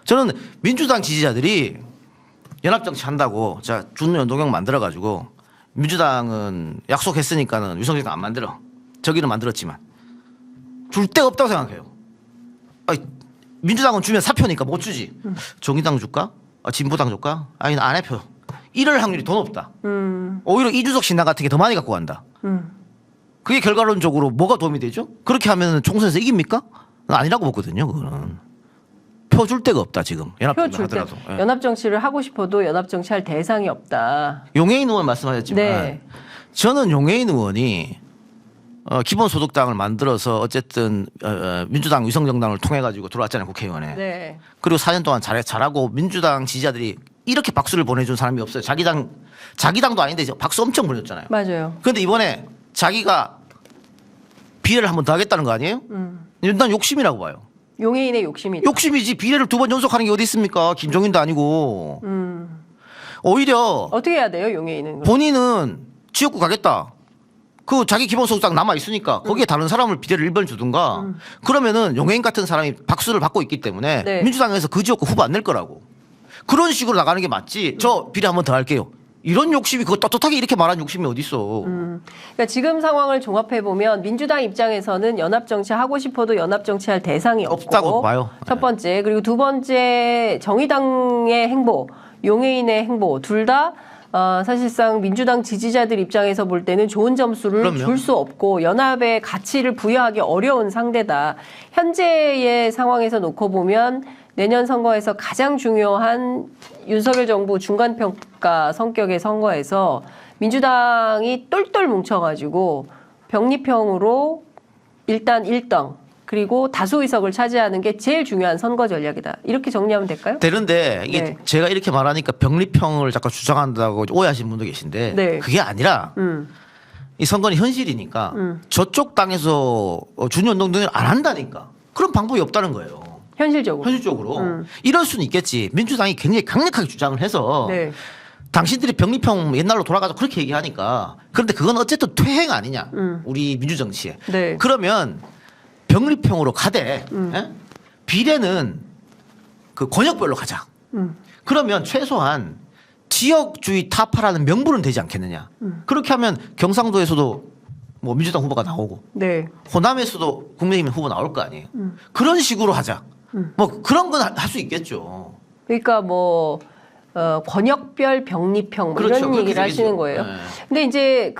저는 민주당 지지자들이 연합정치 한다고 자 준연동형 만들어가지고 민주당은 약속했으니까는 유성정 안 만들어. 저기는 만들었지만 줄 데가 없다고 생각해요. 아니, 민주당은 주면 사표니까 못 주지. 정의당 줄까? 진보당 줄까? 아니 안 해 표. 이럴 확률이 더 높다. 오히려 이준석 신당 같은 게 더 많이 갖고 간다. 그게 결과론적으로 뭐가 도움이 되죠? 그렇게 하면 총선에서 이깁니까? 아니라고 보거든요. 그거는. 표 줄 데가 없다 지금. 연합정치 하더라도. 예. 연합정치를 하고 싶어도 연합정치할 대상이 없다. 용해인 의원 말씀하셨지만 네. 저는 용해인 의원이 기본소득당을 만들어서 어쨌든 민주당 위성정당을 통해 가지고 들어왔잖아요 국회의원에. 네. 그리고 4년 동안 잘하고 민주당 지지자들이 이렇게 박수를 보내준 사람이 없어요. 자기당도 아닌데 박수 엄청 보내줬잖아요. 맞아요. 그런데 이번에 자기가 비례를 한 번 더 하겠다는 거 아니에요? 난 욕심이라고 봐요. 용해인의 욕심이. 욕심이지 비례를 2번 연속하는 게 어디 있습니까? 김종인도 아니고. 오히려 어떻게 해야 돼요 용해인은? 본인은 지역구 가겠다. 그 자기 기본소득당 남아 있으니까 거기에 다른 사람을 비례를 1번 주든가 그러면은 용해인 같은 사람이 박수를 받고 있기 때문에 네. 민주당에서 그 지역구 후보 안 낼 거라고. 그런 식으로 나가는 게 맞지. 저 비례 한 번 더 할게요. 이런 욕심이 그거 떳떳하게 이렇게 말하는 욕심이 어디 있어. 그러니까 지금 상황을 종합해 보면 민주당 입장에서는 연합정치 하고 싶어도 연합정치할 대상이 없다고 봐요. 첫 번째 그리고 두 번째 정의당의 행보, 용해인의 행보 둘 다 사실상 민주당 지지자들 입장에서 볼 때는 좋은 점수를 줄 수 없고 연합의 가치를 부여하기 어려운 상대다. 현재의 상황에서 놓고 보면 내년 선거에서 가장 중요한 윤석열 정부 중간평가 성격의 선거에서 민주당이 똘똘 뭉쳐가지고 병립형으로 일단 1등 그리고 다수 의석을 차지하는 게 제일 중요한 선거 전략이다. 이렇게 정리하면 될까요? 되는데 이게 네. 제가 이렇게 말하니까 병립형을 자꾸 주장한다고 오해하시는 분도 계신데 네. 그게 아니라 이 선거는 현실이니까 저쪽 당에서 준연동동을 안 한다니까 그런 방법이 없다는 거예요. 현실적으로 이럴 수는 있겠지. 민주당이 굉장히 강력하게 주장을 해서 네. 당신들이 병립형 옛날로 돌아가서 그렇게 얘기하니까 그런데 그건 어쨌든 퇴행 아니냐 우리 민주정치에. 네. 그러면 병립형으로 가되 예? 비례는 그 권역별로 가자. 그러면 최소한 지역주의 타파라는 명분은 되지 않겠느냐. 그렇게 하면 경상도에서도 뭐 민주당 후보가 나오고 네. 호남에서도 국민의힘 후보 나올 거 아니에요. 그런 식으로 하자. 뭐 그런 건 할 수 있겠죠. 그러니까 뭐 권역별 병립형 뭐 그렇죠. 이런 얘기를 하시는 거예요. 네. 근데 이제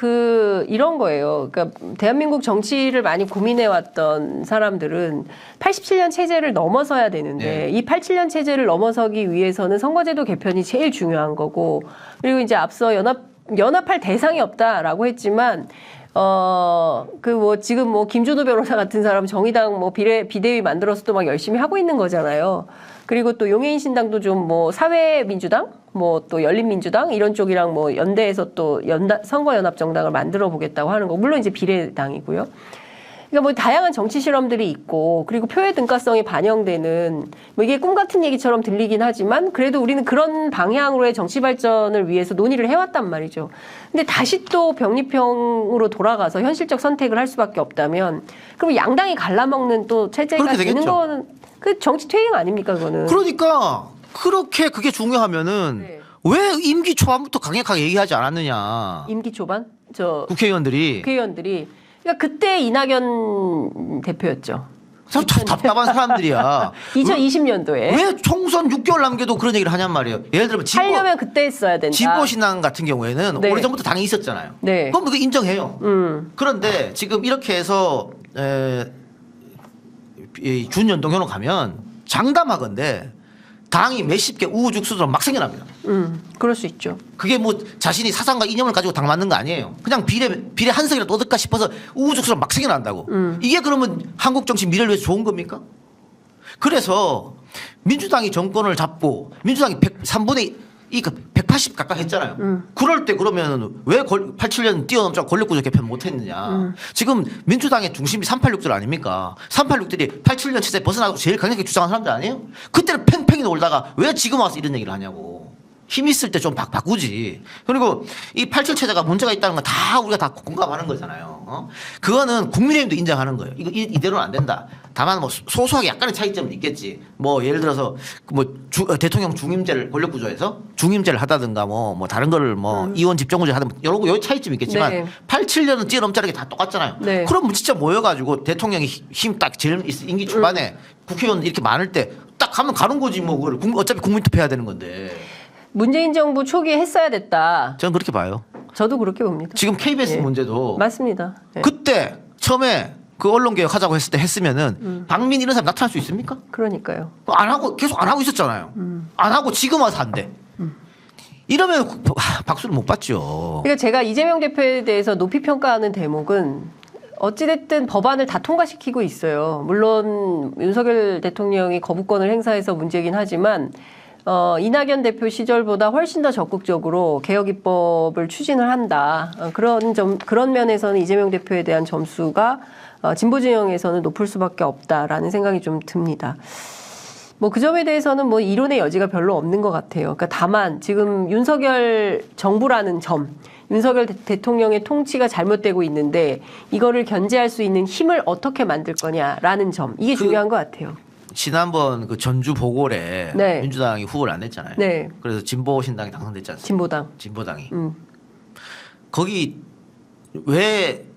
이런 거예요. 그러니까 대한민국 정치를 많이 고민해 왔던 사람들은 87년 체제를 넘어서야 되는데 네. 이 87년 체제를 넘어서기 위해서는 선거제도 개편이 제일 중요한 거고 그리고 이제 앞서 연합할 대상이 없다라고 했지만 지금 뭐 김준호 변호사 같은 사람 정의당 뭐 비대위 만들어서 또 막 열심히 하고 있는 거잖아요. 그리고 또 용해인 신당도 좀 뭐 사회민주당, 뭐 또 열린민주당 이런 쪽이랑 뭐 연대해서 또 선거연합 정당을 만들어 보겠다고 하는 거. 물론 이제 비례당이고요. 그러니까 뭐 다양한 정치 실험들이 있고 그리고 표의 등가성이 반영되는 뭐 이게 꿈 같은 얘기처럼 들리긴 하지만 그래도 우리는 그런 방향으로의 정치 발전을 위해서 논의를 해왔단 말이죠. 근데 다시 또 병립형으로 돌아가서 현실적 선택을 할 수밖에 없다면 그럼 양당이 갈라먹는 또 체제가 되는 거는 그 정치 퇴행 아닙니까 그거는? 그러니까 그렇게 그게 중요하면은 네. 왜 임기 초반부터 강력하게 얘기하지 않았느냐. 임기 초반 국회의원들이 그러니까 그때 이낙연 대표였죠. 참 답답한 사람들이야. 2020년도에 왜 총선 6개월 남겨도 그런 얘기를 하냐는 말이에요. 예를 들면 하려면 그때 했어야 된다. 진보신당 같은 경우에는 네. 오래전부터 당이 있었잖아요. 네. 그럼 그거 인정해요. 그런데 지금 이렇게 해서 준연동형으로 가면 장담하건대 당이 몇십 개 우후죽순으로 막 생겨납니다. 그럴 수 있죠. 그게 뭐 자신이 사상과 이념을 가지고 당 맞는 거 아니에요. 그냥 비례 한 석이라도 얻을까 싶어서 우후죽순으로 막 생겨난다고. 이게 그러면 한국 정치 미래를 위해서 좋은 겁니까? 그래서 민주당이 정권을 잡고 민주당이 3분의 180 가까이 했잖아요. 그럴 때 그러면 왜 87년 뛰어넘자 권력구조 개편 못했느냐. 지금 민주당의 중심이 386들 아닙니까? 386들이 87년 체제 벗어나고 제일 강력하게 주장한 사람들 아니에요? 그때는 팽팽히 놀다가 왜 지금 와서 이런 얘기를 하냐고. 힘 있을 때 좀 바꾸지. 그리고 이 87 체제가 문제가 있다는 건 다 우리가 다 공감하는 거잖아요. 그거는 국민의힘도 인정하는 거예요. 이대로는 안 된다. 다만 뭐 소소하게 약간의 차이점은 있겠지. 뭐 예를 들어서 대통령 중임제를 권력구조에서 중임제를 하다든가 뭐 다른 거를 뭐 이원 집정구제 하든 여러 차이점이 있겠지만 네. 87년은 뛰어넘자는 게 다 똑같잖아요. 네. 그럼 진짜 모여가지고 대통령이 힘 딱 제일 임기 초반에 국회의원 이렇게 많을 때 딱 가면 가는 거지 뭐 그걸 어차피 국민 투표해야 되는 건데. 문재인 정부 초기에 했어야 됐다. 저는 그렇게 봐요. 저도 그렇게 봅니다. 지금 KBS 예. 문제도 맞습니다. 예. 그때 처음에 그 언론개혁 하자고 했을 때 했으면은 박민 이런 사람 나타날 수 있습니까? 그러니까요. 안 하고 계속 안 하고 있었잖아요. 안 하고 지금 와서 한대. 이러면 박수를 못 받죠. 그러니까 제가 이재명 대표에 대해서 높이 평가하는 대목은 어찌됐든 법안을 다 통과시키고 있어요. 물론 윤석열 대통령이 거부권을 행사해서 문제긴 하지만 이낙연 대표 시절보다 훨씬 더 적극적으로 개혁 입법을 추진을 한다. 그런 면에서는 이재명 대표에 대한 점수가 진보 진영에서는 높을 수밖에 없다라는 생각이 좀 듭니다. 뭐 그 점에 대해서는 뭐 이론의 여지가 별로 없는 것 같아요. 그러니까 다만 지금 윤석열 정부라는 점, 윤석열 대통령의 통치가 잘못되고 있는데 이거를 견제할 수 있는 힘을 어떻게 만들 거냐라는 점, 이게 중요한 것 같아요. 지난번 그 전주 보궐에 네. 민주당이 후보를 안 냈잖아요. 네. 그래서 진보 신당이 당선됐지 않습니까? 진보당. 진보당이. 거기 왜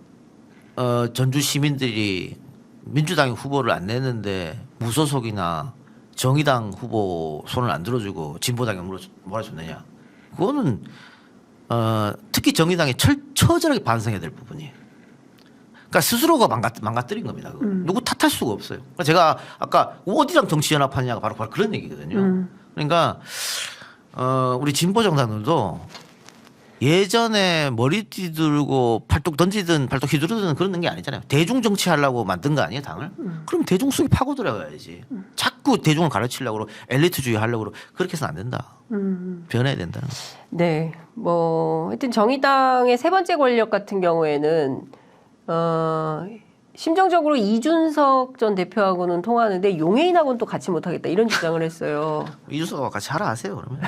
전주 시민들이 민주당이 후보를 안 냈는데 무소속이나 정의당 후보 손을 안 들어주고 진보당에 몰아줬느냐? 그거는 특히 정의당이 처절하게 반성해야 될 부분이에요. 그러니까 스스로가 망가뜨린 겁니다. 누구 탓할 수가 없어요. 그러니까 제가 아까 어디랑 정치연합하느냐가 바로 그런 얘기거든요. 그러니까 우리 진보 정당들도 예전에 머리띠 들고 팔뚝 던지든 팔뚝 휘두르든 그런 게 아니잖아요. 대중 정치하려고 만든 거 아니에요, 당을? 그럼 대중 속에 파고 들어가야지. 자꾸 대중을 가르치려고 엘리트주의 하려고 그렇게 해서는 안 된다. 변해야 된다는 거. 네. 뭐 하여튼 정의당의 세 번째 권력 같은 경우에는 심정적으로 이준석 전 대표하고는 통하는데 용해인하고는 또 같이 못하겠다 이런 주장을 했어요. 이준석하고 같이 하라 하세요, 그러면.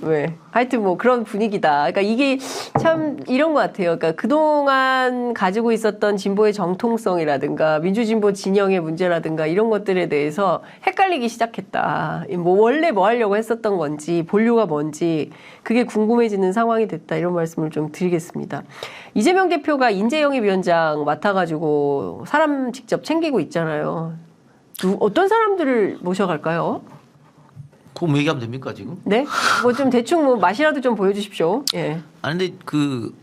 왜? 하여튼 뭐 그런 분위기다. 그러니까 이게 참 이런 것 같아요. 그러니까 그동안 가지고 있었던 진보의 정통성이라든가 민주진보 진영의 문제라든가 이런 것들에 대해서 헷갈리기 시작했다. 뭐 원래 뭐 하려고 했었던 건지 본류가 뭔지 그게 궁금해지는 상황이 됐다. 이런 말씀을 좀 드리겠습니다. 이재명 대표가 인재영입위원장 맡아가지고 사람 직접 챙기고 있잖아요. 어떤 사람들을 모셔갈까요? 그거 뭐 얘기하면 됩니까 지금? 네? 뭐 좀 대충 뭐 맛이라도 좀 보여주십시오. 예. 아니 근데 그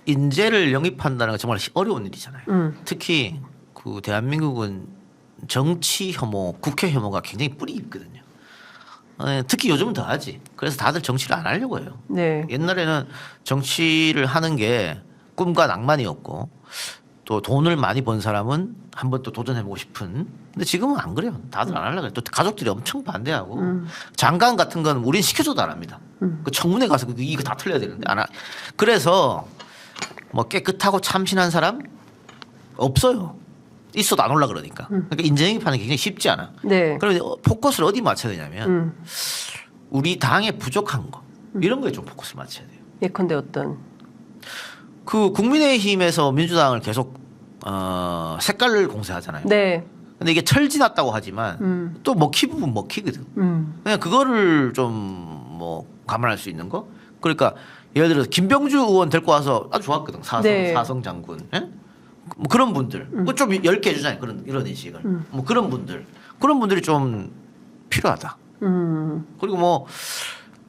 인재를 영입한다는 건 정말 어려운 일이잖아요. 특히 그 대한민국은 정치 혐오, 국회 혐오가 굉장히 뿌리 있거든요. 특히 요즘은 더하지. 그래서 다들 정치를 안 하려고 해요. 네. 옛날에는 정치를 하는 게 꿈과 낭만이었고 또 돈을 많이 번 사람은 한번 또 도전해보고 싶은. 근데 지금은 안 그래요. 다들 안 하려고 해요. 또 가족들이 엄청 반대하고 장관 같은 건 우린 시켜줘도 안 합니다. 그 청문회 가서 이거 다 틀려야 되는데 안 하. 그래서 뭐 깨끗하고 참신한 사람 없어요. 있어도 안 올라 그러니까. 그러니까 인재영입하는 게 굉장히 쉽지 않아. 네. 그러면 포커스를 어디 맞춰야 되냐면 우리 당의 부족한 거 이런 거에 좀 포커스를 맞춰야 돼요. 예컨대 어떤? 그 국민의힘에서 민주당을 계속 색깔을 공세하잖아요. 네. 근데 이게 철지났다고 하지만 또 먹히 부분 먹히거든. 그냥 그거를 좀 뭐 감안할 수 있는 거. 그러니까 예를 들어서 김병주 의원 데리고 와서 아주 좋았거든. 네. 사성 장군. 예? 뭐 그런 분들. 좀 10개 해주잖아요. 그런 인식을. 뭐 그런 분들이 좀 필요하다. 그리고 뭐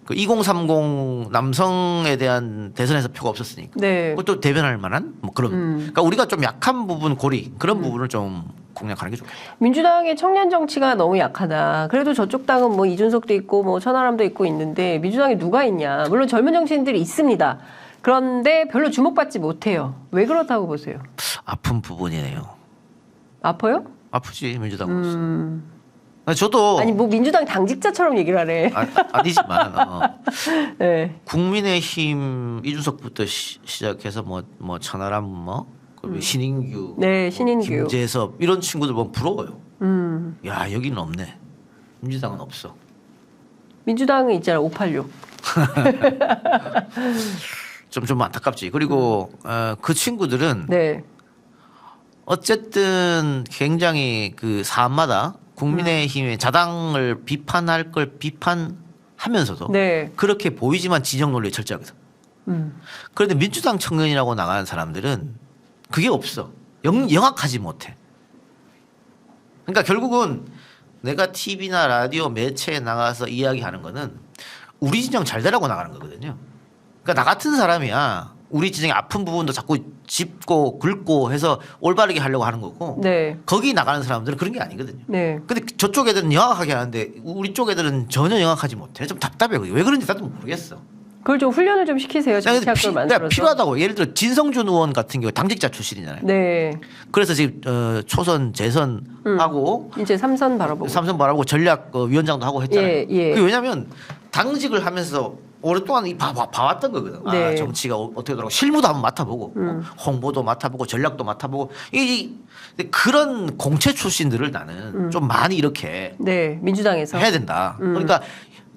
그 2030 남성에 대한 대선에서 표가 없었으니까. 네. 그것도 대변할 만한 뭐 그런. 그러니까 우리가 좀 약한 부분 고리 그런 부분을 좀 공략하는 게 좋겠다. 민주당의 청년 정치가 너무 약하다. 그래도 저쪽 당은 뭐 이준석도 있고 뭐 천하람도 있고 있는데 민주당에 누가 있냐. 물론 젊은 정치인들이 있습니다. 그런데 별로 주목받지 못해요. 왜 그렇다고 보세요? 아픈 부분이네요. 아파요? 아프지 민주당으로서. 저도 아니 뭐 민주당 당직자처럼 얘기를 하네. 아니지만 네. 국민의힘 이준석부터 시작해서 뭐 천하람 신인규, 네, 신인규. 김재섭 이런 친구들 보면 부러워요. 야 여기는 없네. 민주당은 없어. 민주당은 있잖아 586. 좀 안타깝지. 그리고 그 친구들은 네. 어쨌든 굉장히 그 사안마다 국민의힘의 자당을 비판할 걸 비판하면서도 네. 그렇게 보이지만 진영 논리에 철저하거든. 그런데 민주당 청년이라고 나가는 사람들은 그게 없어. 영악하지 못해. 그러니까 결국은 내가 TV나 라디오 매체에 나가서 이야기하는 거는 우리 진영 잘 되라고 나가는 거거든요. 그러니까 나 같은 사람이야. 우리 진영의 아픈 부분도 자꾸 짚고 긁고 해서 올바르게 하려고 하는 거고. 네. 거기 나가는 사람들은 그런 게 아니거든요. 네. 근데 저쪽 애들은 영악하게 하는데 우리 쪽 애들은 전혀 영악하지 못해. 좀 답답해. 그게. 왜 그런지 나도 모르겠어. 그걸 좀 훈련을 좀 시키세요. 정치학교를 만들어서. 필요하다고. 예를 들어 진성준 의원 같은 경우 당직자 출신이잖아요. 네. 그래서 지금 초선 재선 하고 이제 삼선 바라보고. 삼선 바라보고 전략 위원장도 하고 했잖아요. 예, 예. 그게 왜냐하면 당직을 하면서 오랫동안 봐왔던 거거든. 네. 아, 정치가 어떻게 돌아가고 실무도 한번 맡아보고 홍보도 맡아보고 전략도 맡아보고 근데 그런 공채 출신들을 나는 좀 많이 이렇게 네. 민주당에서. 해야 된다. 그러니까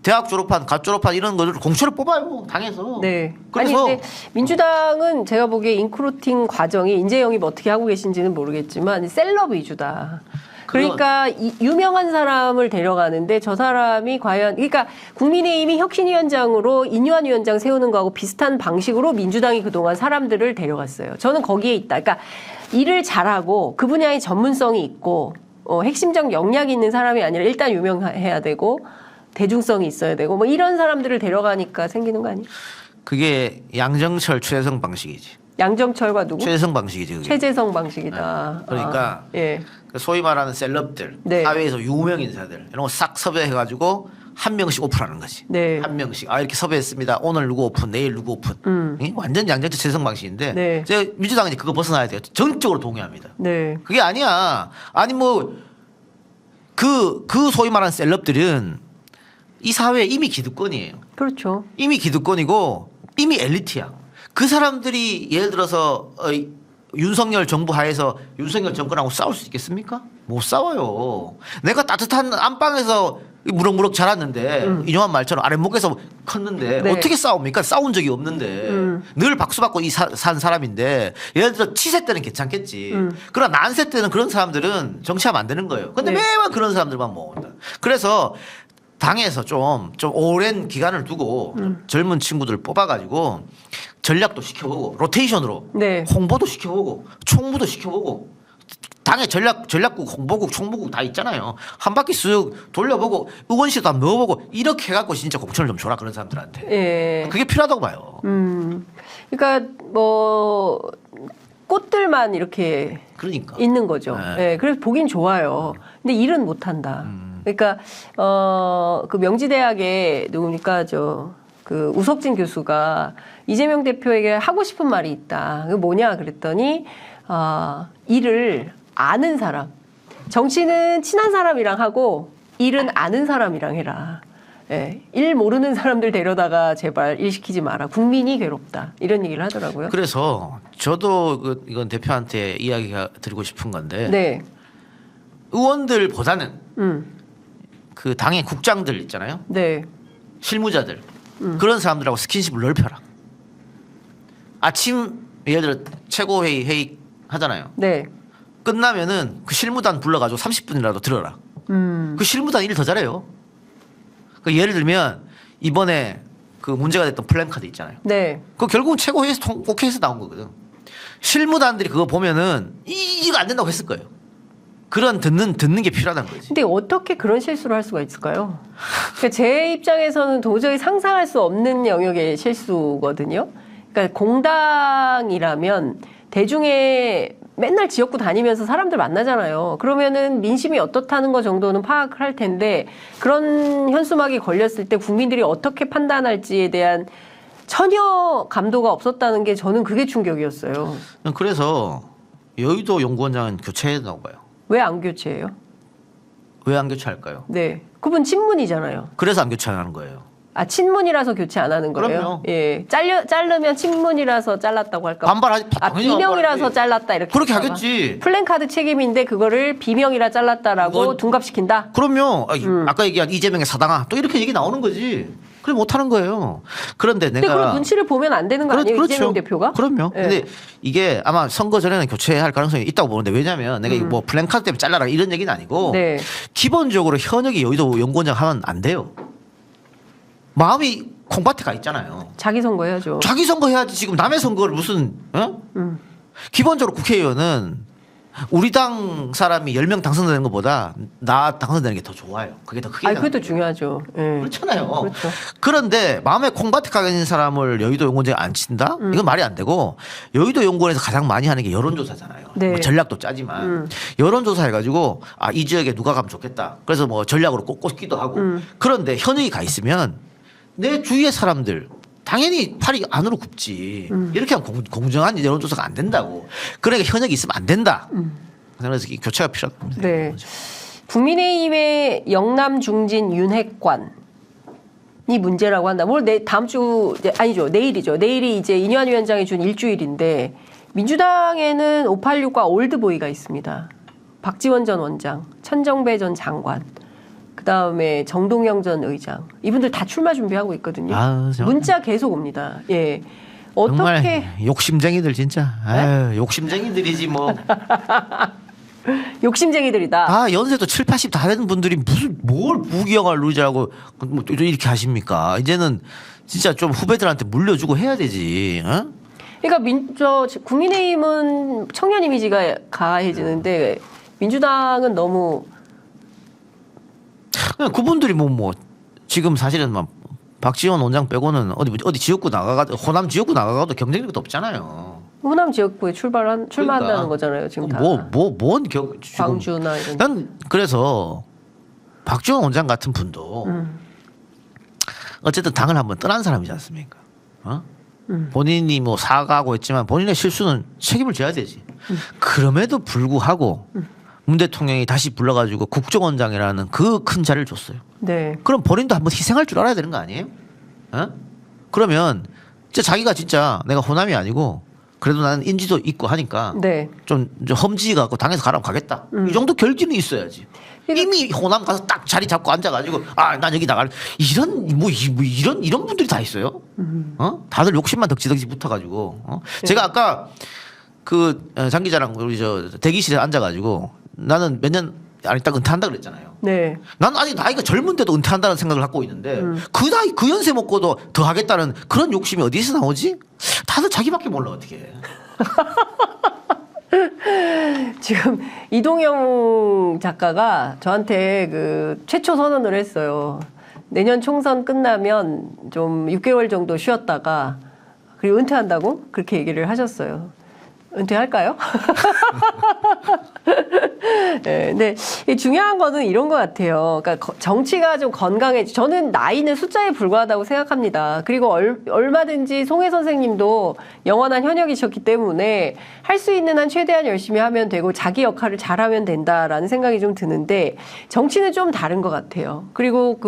대학 졸업한 갓 졸업한 이런 거를 공채를 뽑아요 당에서. 네. 그래서 아니 근데 민주당은 제가 보기에 인크루팅 과정이 인재 영입 어떻게 하고 계신지는 모르겠지만 셀럽 위주다. 그러니까 유명한 사람을 데려가는데 저 사람이 과연 그러니까 국민의힘이 혁신위원장으로 인유한 위원장 세우는 거하고 비슷한 방식으로 민주당이 그동안 사람들을 데려갔어요. 저는 거기에 있다. 그러니까 일을 잘하고 그 분야의 전문성이 있고 핵심적 역량이 있는 사람이 아니라 일단 유명해야 되고 대중성이 있어야 되고 뭐 이런 사람들을 데려가니까 생기는 거 아니에요? 그게 양정철 최재성 방식이지. 양정철과 누구? 최재성 방식이지. 그게. 최재성 방식이다. 네. 그러니까 예. 소위 말하는 셀럽들, 네. 사회에서 유명 인사들 이런 거 싹 섭외해가지고 한 명씩 오픈하는 거지. 네. 한 명씩 이렇게 섭외했습니다. 오늘 누구 오픈, 내일 누구 오픈. 완전 양정철 최재성 방식인데 네. 제가 민주당은 이제 그거 벗어나야 돼요. 전적으로 동의합니다. 네. 그게 아니야. 아니 뭐 그 소위 말하는 셀럽들은 이 사회에 이미 기득권이에요. 그렇죠. 이미 기득권이고 이미 엘리트야. 그 사람들이 예를 들어서 윤석열 정부 하에서 윤석열 정권하고 싸울 수 있겠습니까? 못 싸워요. 내가 따뜻한 안방에서 무럭무럭 자랐는데 이념한 말처럼 아랫목에서 컸는데 네. 어떻게 싸웁니까? 싸운 적이 없는데 늘 박수 받고 산 사람인데 예를 들어 치세 때는 괜찮겠지. 그러나 난세 때는 그런 사람들은 정치하면 안 되는 거예요. 근데 네. 매번 그런 사람들만 모은다. 그래서 당에서 좀 오랜 기간을 두고 젊은 친구들을 뽑아가지고 전략도 시켜보고 로테이션으로 네. 홍보도 시켜보고 총무도 시켜보고 당의 전략국 홍보국 총무국 다 있잖아요. 한 바퀴 쓱 돌려보고 의원실도 한번 넣어보고 이렇게 해갖고 진짜 공천을 좀 줘라 그런 사람들한테. 예. 그게 필요하다고 봐요. 그러니까 뭐 꽃들만 이렇게 그러니까. 있는 거죠. 네. 예. 그래서 보긴 좋아요. 근데 일은 못 한다. 그러니까 그 명지대학에 누굽니까 그 우석진 교수가 이재명 대표에게 하고 싶은 말이 있다. 그게 뭐냐 그랬더니 일을 아는 사람. 정치는 친한 사람이랑 하고 일은 아는 사람이랑 해라. 예, 일 모르는 사람들 데려다가 제발 일 시키지 마라. 국민이 괴롭다. 이런 얘기를 하더라고요. 그래서 저도 이건 대표한테 이야기가 드리고 싶은 건데 네. 의원들보다는 그 당의 국장들 있잖아요. 네. 실무자들 그런 사람들하고 스킨십을 넓혀라. 아침 예를 들어 최고회의 하잖아요. 네. 끝나면은 그 실무단 불러가지고 30분이라도 들어라. 그 실무단 일 더 잘해요. 그 예를 들면 이번에 그 문제가 됐던 플랜카드 있잖아요. 네. 그 결국은 최고회의에서 오케이해서 나온 거거든. 실무단들이 그거 보면은 이거 안 된다고 했을 거예요. 그런 듣는 게 필요하다는 거지. 근데 어떻게 그런 실수를 할 수가 있을까요? 그러니까 제 입장에서는 도저히 상상할 수 없는 영역의 실수거든요. 그러니까 공당이라면 대중의 맨날 지역구 다니면서 사람들 만나잖아요. 그러면은 민심이 어떻다는 거 정도는 파악을 할 텐데 그런 현수막이 걸렸을 때 국민들이 어떻게 판단할지에 대한 전혀 감도가 없었다는 게 저는 그게 충격이었어요. 그래서 여의도 연구원장은 교체해야 된다고 봐요. 왜 안 교체해요? 왜 안 교체할까요? 네. 그분 친문이잖아요. 그래서 안 교체하는 거예요. 아, 친문이라서 교체 안 하는 거예요? 그럼요. 예. 자르면 친문이라서 잘랐다고 할까? 반발하지. 아, 비명이라서 잘랐다 이렇게. 그렇게 할까 봐. 하겠지. 플랜카드 책임인데 그거를 비명이라 잘랐다라고 그건- 둔갑시킨다? 그럼요. 아까 얘기한 이재명의 사당아 또 이렇게 얘기 나오는 거지. 그래 못하는 거예요. 그런데 근데 내가 그런 눈치를 보면 안 되는 거 아니에요? 이재명 대표가? 그럼요. 예. 근데 이게 아마 선거 전에는 교체할 가능성이 있다고 보는데 왜냐면 내가 뭐 플랜카드 때문에 잘라라 이런 얘기는 아니고 네. 기본적으로 현역이 여의도 연구원장 하면 안 돼요. 마음이 콩밭에 가 있잖아요. 자기 선거 해야죠. 자기 선거 해야지 지금 남의 선거를 무슨 기본적으로 국회의원은 우리 당 사람이 10명 당선되는 것보다 나 당선되는 게 더 좋아요. 그게 더 크게 아, 그것도 중요하죠. 예. 그렇잖아요. 그렇죠. 그런데 마음에 콩밭에 가 있는 사람을 여의도 연구원장에 안 친다? 이건 말이 안 되고 여의도 연구원에서 가장 많이 하는 게 여론조사잖아요. 네. 뭐 전략도 짜지만 여론조사 해가지고 아, 이 지역에 누가 가면 좋겠다. 그래서 뭐 전략으로 꼽기도 하고 그런데 현역이 가 있으면 내 주위의 사람들 당연히 팔이 안으로 굽지. 이렇게 하면 공정한 여론조사가 안 된다고. 그러니까 현역이 있으면 안 된다. 그래서 이 교체가 필요하다. 네. 국민의힘의 영남 중진 윤핵관이 문제라고 한다. 다음 주 아니죠. 내일이죠. 내일이 이제 인현 위원장이 준 일주일인데 민주당에는 586과 올드보이가 있습니다. 박지원 전 원장, 천정배 전 장관. 그다음에 정동영 전 의장 이분들 다 출마 준비하고 있거든요. 아, 문자 계속 옵니다. 예. 정말 어떻게 욕심쟁이들 진짜. 아유, 욕심쟁이들이지 뭐. 욕심쟁이들이다. 아, 연세도 7, 80 다 되는 분들이 무슨 뭘 무기영화를 누리자고 뭐 이렇게 하십니까? 이제는 진짜 좀 후배들한테 물려주고 해야 되지. 어? 그러니까 국민의힘은 청년 이미지가 강해지는데 민주당은 너무 그냥 그분들이 뭐 지금 사실은 막 박지원 원장 빼고는 어디 지역구 나가가도 호남 지역구 나가가도 경쟁력도 없잖아요. 호남 지역구에 출마한다는 그러니까. 거잖아요. 지금 다. 지금 광주나 이런. 난 그래서 박지원 원장 같은 분도 어쨌든 당을 한번 떠난 사람이지 않습니까? 어? 본인이 뭐 사과하고 했지만 본인의 실수는 책임을 져야 되지. 그럼에도 불구하고 문 대통령이 다시 불러가지고 국정원장이라는 그 큰 자리를 줬어요. 네. 그럼 본인도 한번 희생할 줄 알아야 되는 거 아니에요? 어? 그러면 진짜 자기가 진짜 내가 호남이 아니고 그래도 나는 인지도 있고 하니까 네. 좀 험지 갖고 당에서 가라면 가겠다. 이 정도 결지는 있어야지. 이미 호남 가서 딱 자리 잡고 앉아가지고 아, 난 여기 나갈 이런 분들이 다 있어요. 어? 다들 욕심만 덕지덕지 붙어가지고. 어? 제가 아까 장 기자랑 우리 대기실에 앉아가지고 나는 몇 년 안에 딱 은퇴한다 그랬잖아요. 네. 나는 아직 나이가 젊은데도 은퇴한다는 생각을 갖고 있는데 그 나이 그 연세 먹고도 더 하겠다는 그런 욕심이 어디서 나오지? 다들 자기밖에 몰라 어떻게 해. 지금 이동영 작가가 저한테 최초 선언을 했어요. 내년 총선 끝나면 좀 6개월 정도 쉬었다가 그리고 은퇴한다고 그렇게 얘기를 하셨어요. 은퇴할까요? 네, 근데 중요한 거는 이런 것 같아요. 그러니까 정치가 좀 건강해지. 저는 나이는 숫자에 불과하다고 생각합니다. 그리고 얼마든지 송혜 선생님도 영원한 현역이셨기 때문에 할 수 있는 한 최대한 열심히 하면 되고 자기 역할을 잘하면 된다라는 생각이 좀 드는데 정치는 좀 다른 것 같아요. 그리고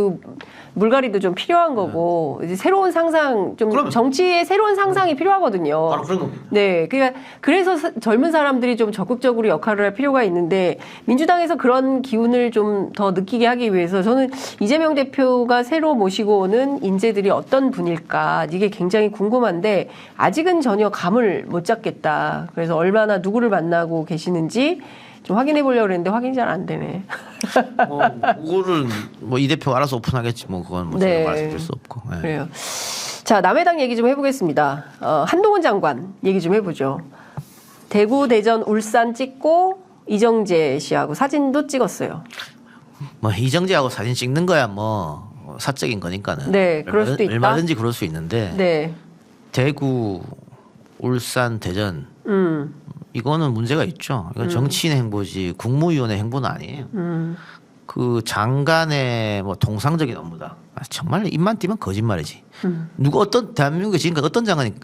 물갈이도 좀 필요한 거고 이제 새로운 상상 그러면. 정치에 새로운 상상이 필요하거든요. 바로 그런 겁니다. 네, 그러니까 그래서 젊은 사람들이 좀 적극적으로 역할을 할 필요가 있는데 민주당에서 그런 기운을 좀 더 느끼게 하기 위해서 저는 이재명 대표가 새로 모시고 오는 인재들이 어떤 분일까 이게 굉장히 궁금한데 아직은 전혀 감을 못 잡겠다. 그래서 얼마나 누구를 만나고 계시는지 좀 확인해 보려고 했는데 확인이 잘 안 되네. 그거를 뭐 이 대표 알아서 오픈하겠지 뭐 그건 뭐 네. 제가 말씀드릴 수 없고. 네. 그래요. 자, 남의 당 얘기 좀 해보겠습니다. 한동훈 장관 얘기 좀 해보죠. 대구, 대전, 울산 찍고 이정재 씨하고 사진도 찍었어요. 뭐 이정재하고 사진 찍는 거야 뭐 사적인 거니까는. 네, 그럴 수도 있다. 얼마든지 그럴 수 있는데. 네. 대구, 울산, 대전 이거는 문제가 있죠. 이건 정치인 행보지 국무위원의 행보는 아니에요. 그 장관의 뭐 통상적인 업무다. 정말 입만 띄면 거짓말이지. 누가 어떤 대한민국에 지금까지 어떤 장관이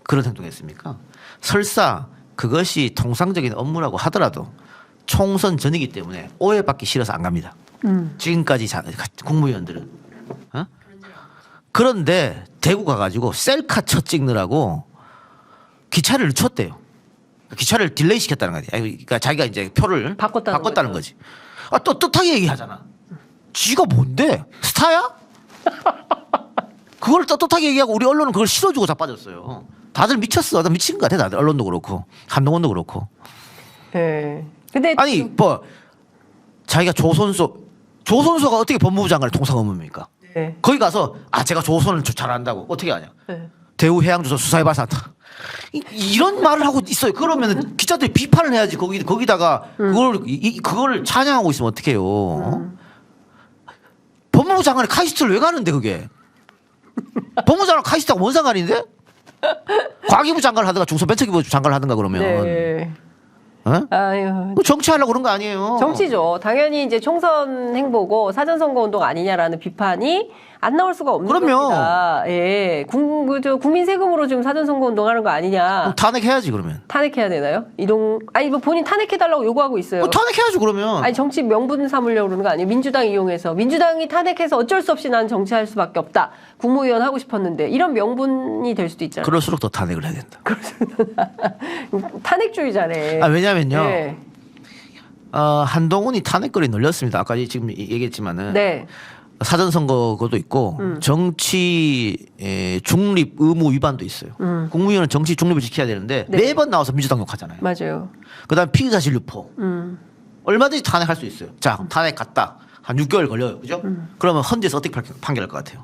그런 행동했습니까? 설사 그것이 통상적인 업무라고 하더라도 총선 전이기 때문에 오해받기 싫어서 안 갑니다. 지금까지 국무위원들은. 어? 그런데 대구 가가지고 셀카 쳐 찍느라고 기차를 늦췄대요. 기차를 딜레이 시켰다는 거지. 그러니까 자기가 이제 표를 바꿨다는 거지. 아, 떳떳하게 얘기하잖아. 지가 뭔데? 스타야? 그걸 떳떳하게 얘기하고 우리 언론은 그걸 실어주고 자빠졌어요. 다들 미쳤어. 다들 미친 것 같아. 다들 언론도 그렇고 한동훈도 그렇고. 네. 근데 아니 뭐 자기가 조선소가 어떻게 법무부 장관의 통상 업무입니까? 네. 거기 가서 제가 조선을 잘한다고 어떻게 하냐? 네. 대우해양조선 수사해봐서 이런 말을 하고 있어요. 그러면 기자들이 비판을 해야지. 거기다가 그걸 찬양하고 있으면 어떡해요? 어? 법무부 장관이 카이스트를 왜 가는데 그게? 법무부 장관 카이스트하고 뭔 상관인데? 과기부 장관을 하든가 중소벤처기부 장관을 하든가 그러면. 네. 어? 아유. 정치하려고 그런 거 아니에요. 정치죠. 당연히 이제 총선 행보고 사전선거 운동 아니냐라는 비판이 안 나올 수가 없는 그럼요. 겁니다. 예. 국민 세금으로 지금 사전선거 운동하는 거 아니냐. 그럼 탄핵해야지 그러면. 탄핵해야 되나요? 뭐 본인 탄핵해달라고 요구하고 있어요. 탄핵해야지 그러면. 아니 정치 명분 삼으려고 그러는 거 아니에요? 민주당 이용해서. 민주당이 탄핵해서 어쩔 수 없이 난 정치할 수밖에 없다. 국무위원 하고 싶었는데 이런 명분이 될 수도 있잖아요. 그럴수록 더 탄핵을 해야 된다. 탄핵주의자네. 왜냐면요. 네. 한동훈이 탄핵거리 늘렸습니다. 아까 지금 얘기했지만은. 네. 사전선거도 있고 정치 중립 의무 위반도 있어요. 국무위원은 정치 중립을 지켜야 되는데 네. 매번 나와서 민주당 욕하잖아요. 맞아요. 그다음에 피의사실 유포. 얼마든지 탄핵할 수 있어요. 자, 그럼 탄핵 갔다. 한 6개월 걸려요. 그죠? 그러면 헌재에서 어떻게 판결할 것 같아요?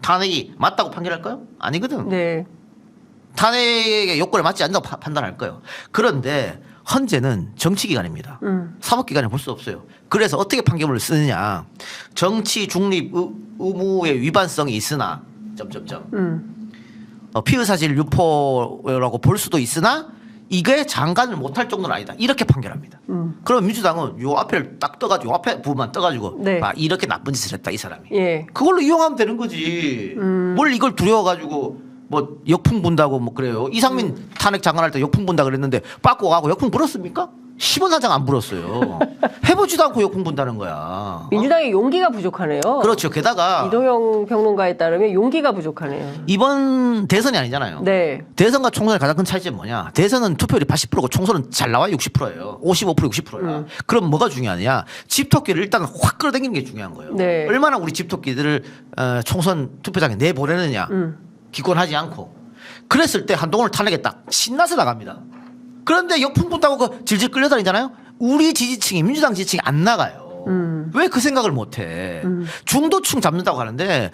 탄핵이 맞다고 판결할까요? 아니거든. 네. 탄핵의 요건에 맞지 않는다고 판단할 거예요. 그런데 헌재는 정치기관입니다. 사법기관에 볼 수 없어요. 그래서 어떻게 판결문을 쓰느냐. 정치 중립 의무의 위반성이 있으나 피의사실 유포라고 볼 수도 있으나 이게 장관을 못할 정도는 아니다. 이렇게 판결합니다. 그럼 민주당은 요 앞에를 딱 떠가지고 요 앞에 부분만 떠가지고 네. 이렇게 나쁜 짓을 했다 이 사람이. 예. 그걸로 이용하면 되는 거지. 뭘 이걸 두려워가지고 뭐 역풍 분다고 뭐 그래요. 이상민 탄핵 장관할 때 역풍 분다 그랬는데 빠꾸 가고 역풍 불었습니까? 10원 한 장 안 불었어요. 해보지도 않고 역풍 분다는 거야. 민주당의 용기가 부족하네요. 그렇죠. 게다가 이동영 평론가에 따르면 용기가 부족하네요. 이번 대선이 아니잖아요. 네. 대선과 총선의 가장 큰 차이점이 뭐냐? 대선은 투표율이 80%고 총선은 잘 나와요. 60%예요. 55% 60%야. 그럼 뭐가 중요하냐? 집토끼를 일단 확 끌어당기는 게 중요한 거예요. 네. 얼마나 우리 집토끼들을 총선 투표장에 내보내느냐. 기권하지 않고. 그랬을 때 한동훈을 탄핵했다. 신나서 나갑니다. 그런데 역풍 분다고 그 질질 끌려다니잖아요. 우리 지지층이 민주당 지지층이 안 나가요. 왜 그 생각을 못해? 중도층 잡는다고 하는데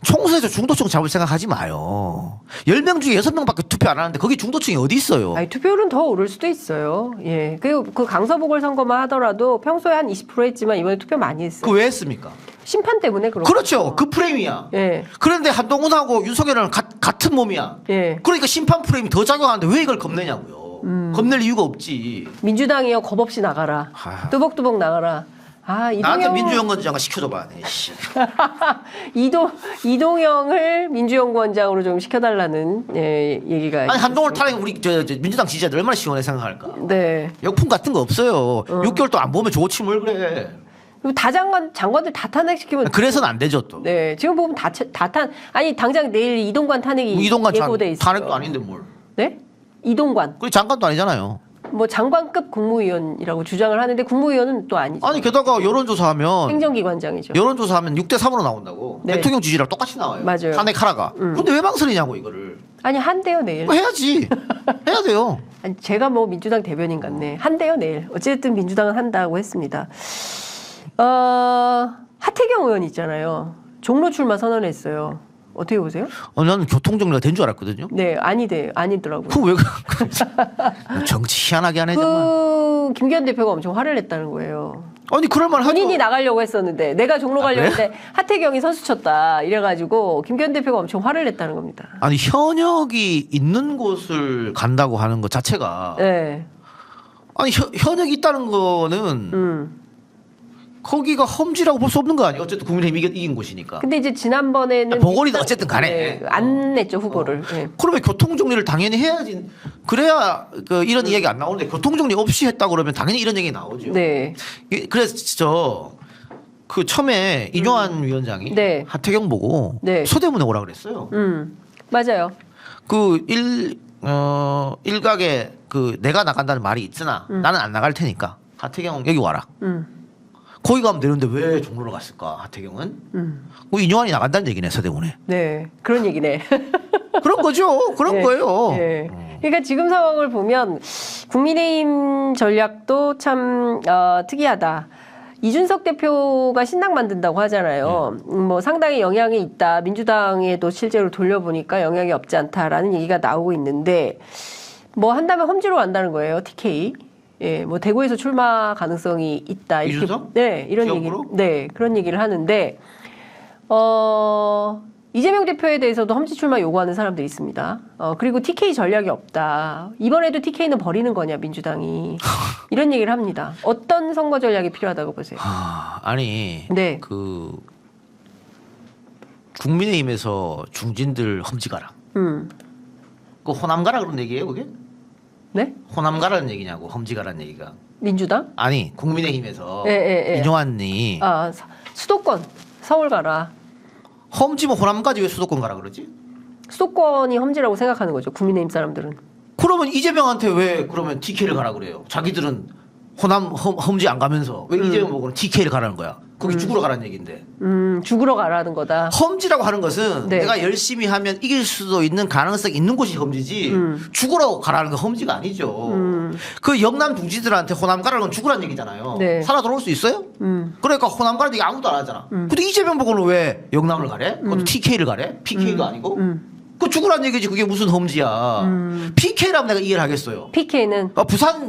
총선에서 중도층 잡을 생각하지 마요. 10명 중에 6명밖에 투표 안 하는데 거기 중도층이 어디 있어요? 아니, 투표율은 더 오를 수도 있어요. 예. 그리고 그 강서보궐 선거만 하더라도 평소에 한 20% 했지만 이번에 투표 많이 했어요. 그 왜 했습니까? 심판 때문에 그런 그렇죠. 거죠. 그 프레임이야. 예. 그런데 한동훈하고 윤석열은 같은 몸이야. 예. 그러니까 심판 프레임이 더 작용하는데 왜 이걸 겁내냐고요. 겁낼 이유가 없지. 민주당이요 겁 없이 나가라. 뚜벅뚜벅 나가라. 나한테 민주연구원장을 시켜줘봐. 씨. 이동영을 민주연구원장으로 좀 시켜달라는 얘기가. 아니 한동훈 탄핵 우리 민주당 지지자들 얼마나 시원해 생각할까. 네. 역풍 같은 거 없어요. 6개월 동안 안 보면 좋지 뭘 그래. 그리고 장관들 다 탄핵시키면. 그래서는 안 되죠 또. 네. 지금 보면 아니 당장 내일 이동관 탄핵이 예고돼 있어요. 탄핵도 아닌데 뭘. 네? 이동관. 그 장관도 아니잖아요. 뭐 장관급 국무위원이라고 주장을 하는데 국무위원은 또 아니죠. 아니 게다가 여론조사하면 행정기관장이죠. 여론조사하면 6대3으로 나온다고. 네. 대통령 지지랑 똑같이 나와요. 맞아요. 탄핵하라가. 근데 왜 망설이냐고 이거를. 아니 한대요 내일. 뭐 해야지. 해야 돼요. 아니, 제가 뭐 민주당 대변인 같네. 한대요 내일. 어쨌든 민주당은 한다고 했습니다. 하태경 의원 있잖아요. 종로 출마 선언했어요. 어떻게 보세요? 나는 교통정리가 된 줄 알았거든요. 네, 아니더라고요. 그왜 정치 희한하게 하네 정말. 김기현 대표가 엄청 화를 냈다는 거예요. 아니 그럴만 하죠. 본인이 나가려고 했었는데 내가 종로 가려고 그래? 했는데 하태경이 선수 쳤다 이래가지고 김기현 대표가 엄청 화를 냈다는 겁니다. 아니 현역이 있는 곳을 간다고 하는 것 자체가 네. 아니 현역이 있다는 거는 거기가 험지라고 볼 수 없는 거 아니에요? 어쨌든 국민의힘이 이긴 곳이니까. 근데 이제 지난번에는 보궐이든 어쨌든 간에 네, 안 냈죠 후보를. 네. 그러면 교통정리를 당연히 해야지. 그래야 이런 이야기 안 나오는데 교통정리 없이 했다 그러면 당연히 이런 얘기 나오죠. 네. 그래서 그 처음에 이뇨한 위원장이 네. 하태경 보고 네. 서대문에 오라 그랬어요. 맞아요. 일각에 내가 나간다는 말이 있으나 나는 안 나갈 테니까 하태경 여기 와라. 거기 가면 되는데 왜 종로로 갔을까 하태경은? 이뇨한이 나간다는 얘기네 서대문에. 네. 그런 얘기네. 그런 거죠. 그런 네. 거예요. 네. 그러니까 지금 상황을 보면 국민의힘 전략도 참 특이하다. 이준석 대표가 신당 만든다고 하잖아요. 뭐 상당히 영향이 있다. 민주당에도 실제로 돌려보니까 영향이 없지 않다라는 얘기가 나오고 있는데 뭐 한다면 험지로 간다는 거예요. TK. 예, 뭐 대구에서 출마 가능성이 있다. 이렇게 이준석? 네, 이런 얘기. 지역구로? 네, 그런 얘기를 하는데 이재명 대표에 대해서도 험지 출마 요구하는 사람들이 있습니다. 그리고 TK 전략이 없다. 이번에도 TK는 버리는 거냐 민주당이 이런 얘기를 합니다. 어떤 선거 전략이 필요하다고 보세요? 아니 네. 국민의힘에서 중진들 험지 가라. 음. 그 호남 가라 그런 얘기예요 그게? 네? 호남 가라는 얘기냐고 험지 가라는 얘기가. 민주당? 아니 국민의힘에서 예. 이뇨한이 수도권 서울 가라. 험지면 호남까지 왜 수도권 가라 그러지? 수도권이 험지라고 생각하는 거죠. 국민의힘 사람들은. 그러면 이재명한테 왜 그러면 TK를 가라 그래요? 자기들은 호남 험지 안 가면서 왜 이재명 보고는 TK를 가라는 거야? 거기 죽으러 가라는 얘기인데. 죽으러 가라는 거다. 험지라고 하는 것은 네. 내가 열심히 하면 이길 수도 있는 가능성이 있는 곳이 험지지 죽으러 가라는 건 험지가 아니죠. 그 영남 둥지들한테 호남 가라는 건 죽으라는 얘기잖아요. 네. 살아 돌아올 수 있어요? 그러니까 호남 가라는 얘기 아무도 안 하잖아. 근데 이재명 보고는 왜 영남을 가래? 그것도 TK를 가래? PK도 아니고? 그 죽으라는 얘기지 그게 무슨 험지야. PK라면 내가 이해를 하겠어요. PK는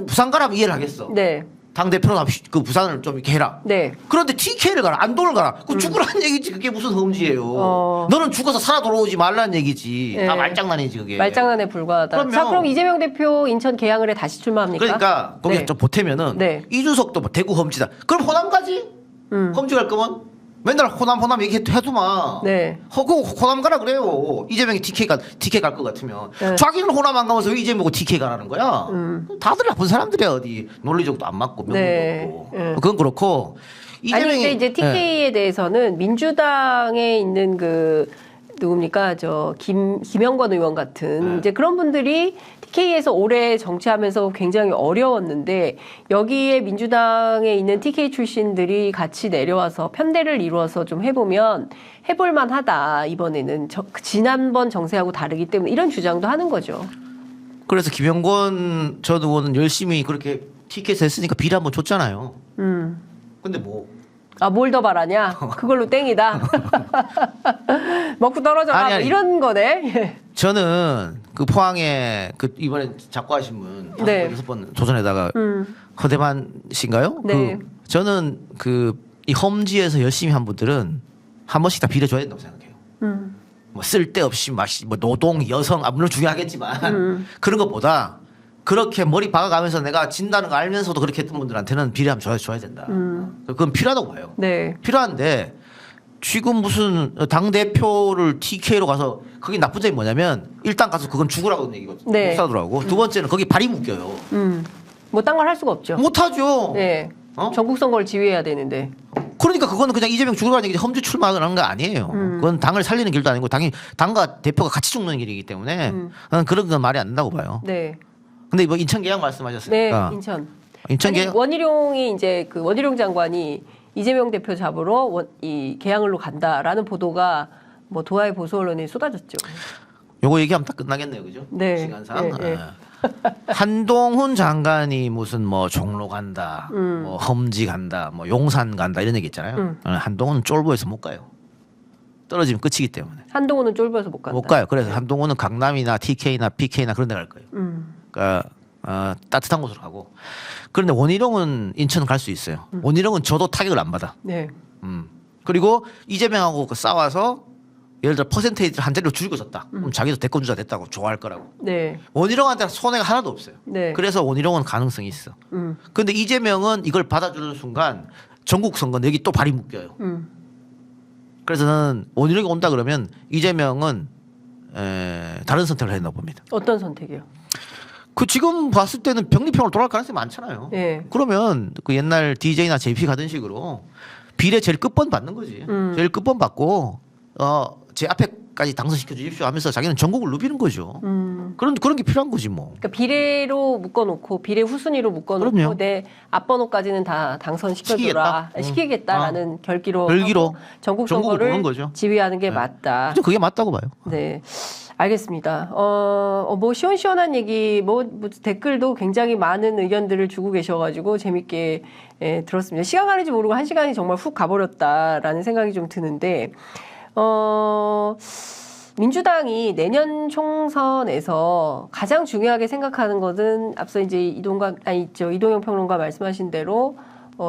부산 가라면 이해를 하겠어. 네. 당대표로 그 부산을 좀 이렇게 해라. 네. 그런데 TK를 가라. 안동을 가라. 그 죽으라는 얘기지. 그게 무슨 험지예요. 너는 죽어서 살아 돌아오지 말라는 얘기지. 네. 다 말장난이지 그게. 말장난에 불과하다. 그럼요. 자, 그럼 이재명 대표 인천 계양을에 다시 출마합니까? 그러니까 거기 네. 좀 보태면은 네. 이준석도 뭐 대구 험지다. 그럼 호남 가지? 험지 갈 거면 맨날 호남 얘기해두마. 네. 그 호남 가라 그래요. 이재명이 TK 갈 것 같으면. 네. 자기는 호남 안 가면서 왜 이재명 보고 TK 가라는 거야? 다들 나쁜 사람들이야 어디. 논리적도 안 맞고 명분도 네. 없고. 네. 그건 그렇고. 아니 근데 이재명이 이제 TK에 대해서는 민주당에 있는 누굽니까 김영권 의원 같은 이제 그런 분들이 TK에서 오래 정치하면서 굉장히 어려웠는데 여기에 민주당에 있는 TK 출신들이 같이 내려와서 편대를 이루어서 좀 해보면 해볼만하다 이번에는 지난번 정세하고 다르기 때문에 이런 주장도 하는 거죠. 그래서 김영권 전 의원은 열심히 그렇게 TK에서 했으니까 비례 한번 줬잖아요. 근데 뭐. 뭘 더 바라냐? 그걸로 땡이다. 먹고 떨어져라. 아니. 이런 거네. 저는 그 포항에 이번에 작고하신 분 네. 5번 조선에다가 허대만 씨인가요? 네. 저는 이 험지에서 열심히 한 분들은 한 번씩 다 비례줘야 된다고 생각해요. 뭐 쓸데없이 뭐 노동, 여성 물론 중요하겠지만 그런 것보다 그렇게 머리 박아가면서 내가 진다는 거 알면서도 그렇게 했던 분들한테는 비례 한번 줘야 된다. 그건 필요하다고 봐요. 네. 필요한데 지금 무슨 당대표를 TK로 가서 거기 나쁜 점이 뭐냐면 일단 가서 그건 죽으라고 얘기거든요. 네. 못 사더라고. 두 번째는 거기 발이 묶여요. 뭐 딴 걸 할 수가 없죠. 못하죠. 네. 전국 선거를 지휘해야 되는데. 그러니까 그거는 그냥 이재명 죽으라는 얘기지 험지 출마하는 거 아니에요. 그건 당을 살리는 길도 아니고 당과 대표가 같이 죽는 길이기 때문에 나는 그런 건 말이 안 된다고 봐요. 네. 근데 뭐 인천 계양 네, 말씀하셨으니까 인천. 인천 아니, 계양 원희룡이 이제 원희룡 장관이 이재명 대표 잡으러 이 계양을로 간다라는 보도가 뭐 도하의 보수 언론에 쏟아졌죠. 요거 얘기하면 다 끝나겠네요, 그죠? 네. 시간상. 네, 네. 한동훈 장관이 무슨 뭐 종로 간다, 뭐 험지 간다, 뭐 용산 간다 이런 얘기 있잖아요. 한동훈은 쫄보해서 못 가요. 떨어지면 끝이기 때문에 한동훈은 쫄보여서 못 간다. 못 가요. 그래서 한동훈은 강남이나 TK나 PK나 그런 데 갈 거예요. 그러니까 따뜻한 곳으로 가고. 그런데 원희룡은 인천 갈 수 있어요. 원희룡은 저도 타격을 안 받아. 네. 그리고 이재명하고 싸워서 예를 들어 퍼센테이지를 한 자리로 줄이고 졌다. 그럼 자기도 대권 주자 됐다고 좋아할 거라고. 네. 원희룡한테 손해가 하나도 없어요. 네. 그래서 원희룡은 가능성이 있어. 그런데 이재명은 이걸 받아주는 순간 전국 선거 내기 또 발이 묶여요. 그래서 저는 원희룡이 온다 그러면 이재명은 다른 선택을 했나 봅니다. 어떤 선택이요? 그 지금 봤을 때는 병리평으로 돌아갈 가능성이 많잖아요. 네. 그러면 그 옛날 DJ나 JP 가던 식으로 비례 제일 끝번 받는 거지. 제일 끝번 받고 제 앞에까지 당선시켜 주십시오 하면서 자기는 전국을 누비는 거죠. 그런 게 필요한 거지 뭐. 그러니까 비례로 묶어놓고 비례 후순위로 묶어놓고 그럼요. 내 앞번호까지는 다 당선시켜줘라 시키겠다라는 결기로 하고 전국 전국을 보는 선거를 거죠. 지휘하는 게 맞다. 그게 맞다고 봐요. 네, 알겠습니다. 뭐 시원시원한 얘기, 뭐 댓글도 굉장히 많은 의견들을 주고 계셔가지고 재밌게 들었습니다. 시간 가는지 모르고 한 시간이 정말 훅 가버렸다라는 생각이 좀 드는데. 민주당이 내년 총선에서 가장 중요하게 생각하는 것은 앞서 이제 이동영 평론가 말씀하신 대로